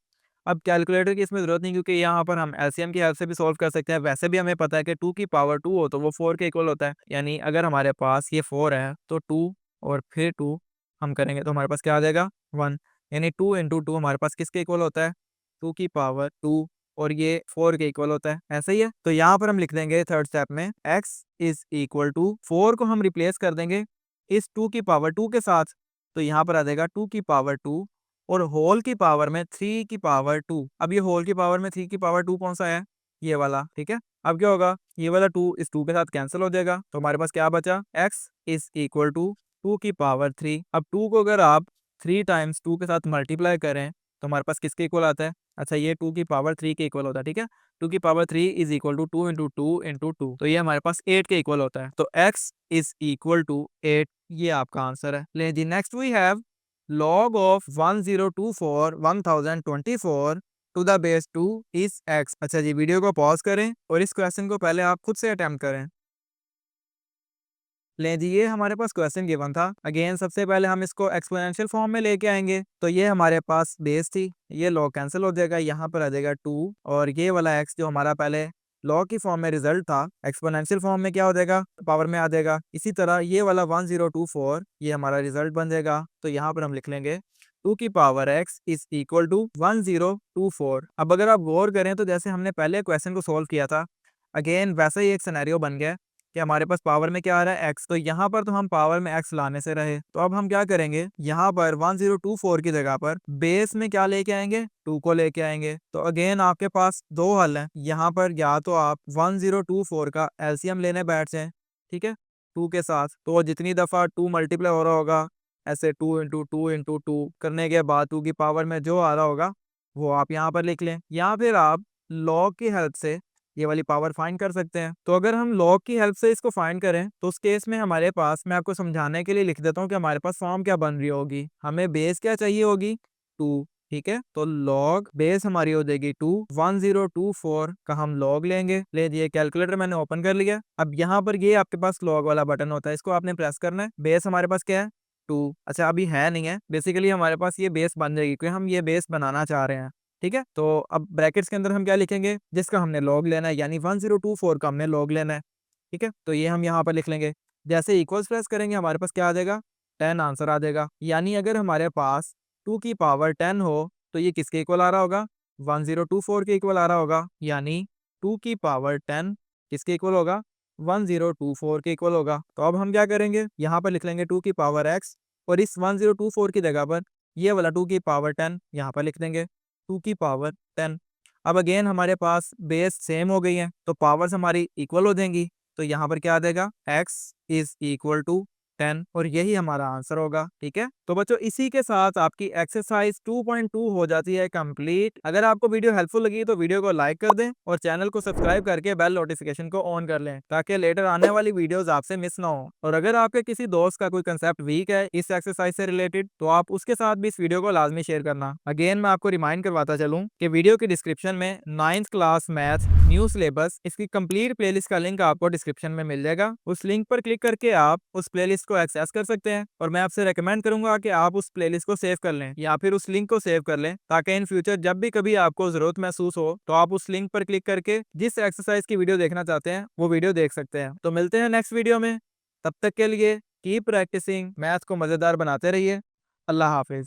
अब कैलकुलेटर की इसमें ज़रूरत नहीं, क्योंकि यहाँ पर हम एलसीएम की हेल्प से भी सॉल्व कर सकते हैं। वैसे भी हमें पता है कि 2 की पावर 2 हो तो वो 4 के इक्वल होता है। यानी अगर हमारे पास ये 4 है तो 2 और फिर 2 हम करेंगे तो हमारे पास क्या आ जाएगा 1। यानी 2 इंटू 2 हमारे पास किसके इक्वल होता है 2 की पावर 2, और ये 4 के इक्वल होता है। ऐसा ही है। तो यहाँ पर हम लिख देंगे थर्ड स्टेप में x इज इक्वल टू 4 को हम रिप्लेस कर देंगे इस 2 की पावर 2 के साथ, तो यहाँ पर आ जाएगा 2 की पावर 2 और होल की पावर में 3 की पावर 2। अब ये होल की पावर में 3 की पावर 2 कौन सा है, ये वाला, ठीक है। अब क्या होगा, ये वाला 2 इस 2 के साथ कैंसिल हो जाएगा, तो हमारे पास क्या बचा x इज इक्वल टू 2 की पावर 3। अब 2 को अगर आप 3 टाइम्स 2 के साथ मल्टीप्लाई करें तो हमारे पास किसके इक्वल आता है, अच्छा ये 2 की पावर 3 के इक्वल होता है, ठीक है। 2 की power 3 is equal to 2 into 2 into 2, तो ये हमारे पास 8 के इक्वल होता है। तो x इज इक्वल टू 8, ये आपका आंसर है। लेकिन जी next we have log of 1024 1024 to the base 2 is x। अच्छा जी, वीडियो को पॉज करें और इस क्वेश्चन को पहले आप खुद से अटेम्प्ट करें। ले जी, ये हमारे पास क्वेश्चन गिवन था। अगेन सबसे पहले हम इसको एक्सपोनेंशियल फॉर्म में लेके आएंगे, तो ये हमारे पास बेस थी, ये log कैंसिल हो जाएगा, यहाँ पर आ जाएगा 2, और ये वाला x जो हमारा पहले log की फॉर्म में रिजल्ट था, एक्सपोनेंशियल फॉर्म में क्या हो जाएगा पावर में आ जाएगा। इसी तरह ये वाला 1024 ये हमारा रिजल्ट बन जाएगा, तो यहाँ पर हम लिख लेंगे 2 की power x is equal to 1024। अब अगर आप गौर करें तो जैसे हमने पहले क्वेश्चन को सोल्व किया था, अगेन वैसा ही एक सिनेरियो बन गया कि हमारे पास पावर में क्या आ रहा है x, तो यहाँ पर तो हम पावर में x लाने से रहे, तो अब हम क्या करेंगे, यहाँ पर 1024 की जगह पर बेस में क्या लेके आएंगे 2 को लेके आएंगे। तो अगेन आपके पास दो हल हैं, यहाँ पर या तो आप 1024 का एलसीएम लेने बैठ जाएं, ठीक है, 2 के साथ, तो जितनी दफा 2 मल्टीप्लाई हो रहा होगा ऐसे 2 इंटू 2 इंटू 2 करने के बाद 2 की पावर में जो आ रहा होगा वो आप यहाँ पर लिख लें, या फिर आप लॉग की हेल्प से ये वाली पावर फाइंड कर सकते हैं। तो अगर हम लॉग की हेल्प से इसको फाइंड करें तो उस केस में हमारे पास, मैं आपको समझाने के लिए लिख देता हूँ कि हमारे पास फॉर्म क्या बन रही होगी। हमें बेस क्या चाहिए होगी 2, ठीक है, तो लॉग बेस हमारी हो जाएगी 2, 1024 का हम लॉग लेंगे। ले दिए, कैलकुलेटर मैंने ओपन कर लिया। अब यहाँ पर ये आपके पास लॉग वाला बटन होता है, इसको आपने प्रेस करना है। बेस हमारे पास क्या है 2, अच्छा अभी है नहीं है, बेसिकली हमारे पास ये बेस बन जाएगी क्योंकि हम ये बेस बनाना चाह रहे हैं, ठीक है। तो अब ब्रैकेट्स के अंदर हम क्या लिखेंगे, जिसका हमने लॉग लेना है, यानी 1024 का हमने लॉग लेना है, ठीक है। तो ये हम यहाँ पर लिख लेंगे। जैसे इक्वल्स प्रेस करेंगे हमारे पास क्या आ जाएगा 10 आंसर आ जाएगा। यानी अगर हमारे पास 2 की पावर 10 हो तो ये किसके इक्वल आ रहा होगा 1024 के इक्वल आ रहा होगा। यानी 2 की पावर 10 किसके इक्वल होगा 1024 के इक्वल होगा। तो अब हम क्या करेंगे, यहाँ पर लिख लेंगे 2 की पावर x, और इस 1024 की जगह पर ये वाला 2 की पावर 10 यहाँ पर लिख देंगे 2 की पावर 10। अब अगेन हमारे पास बेस सेम हो गई है तो पावर्स हमारी इक्वल हो जाएंगी। तो यहाँ पर क्या आ जाएगा, x इज इक्वल टू 10 और यही हमारा आंसर होगा। ठीक है, तो बच्चों इसी के साथ आपकी एक्सरसाइज 2.2 हो जाती है कंप्लीट। अगर आपको वीडियो हेल्पफुल लगी तो वीडियो को लाइक कर दें और चैनल को सब्सक्राइब करके बेल नोटिफिकेशन को ऑन कर लें ताकि लेटर आने वाली वीडियोस आपसे मिस ना हो। और अगर आपके किसी दोस्त का कोई कंसेप्ट वीक है इस एक्सरसाइज से रिलेटेड तो आप उसके साथ भी इस वीडियो को लाजमी शेयर करना। अगेन मैं आपको रिमाइंड करवाता चलूं कि वीडियो की डिस्क्रिप्शन में 9th class math new syllabus इसकी कंप्लीट प्लेलिस्ट का लिंक आपको डिस्क्रिप्शन में मिल जाएगा। उस लिंक पर क्लिक करके आप उस प्लेलिस्ट को एक्सेस कर सकते हैं और मैं आपसे रेकमेंड करूंगा कि आप उस प्लेलिस्ट को सेव कर लें या फिर उस लिंक को सेव कर लें ताकि इन फ्यूचर जब भी कभी आपको जरूरत महसूस हो तो आप उस लिंक पर क्लिक करके जिस एक्सरसाइज की वीडियो देखना चाहते हैं वो वीडियो देख सकते हैं। तो मिलते हैं नेक्स्ट वीडियो में, तब तक के लिए कीप प्रैक्टिसिंग, मैथ को मजेदार बनाते रहिए। अल्लाह हाफिज।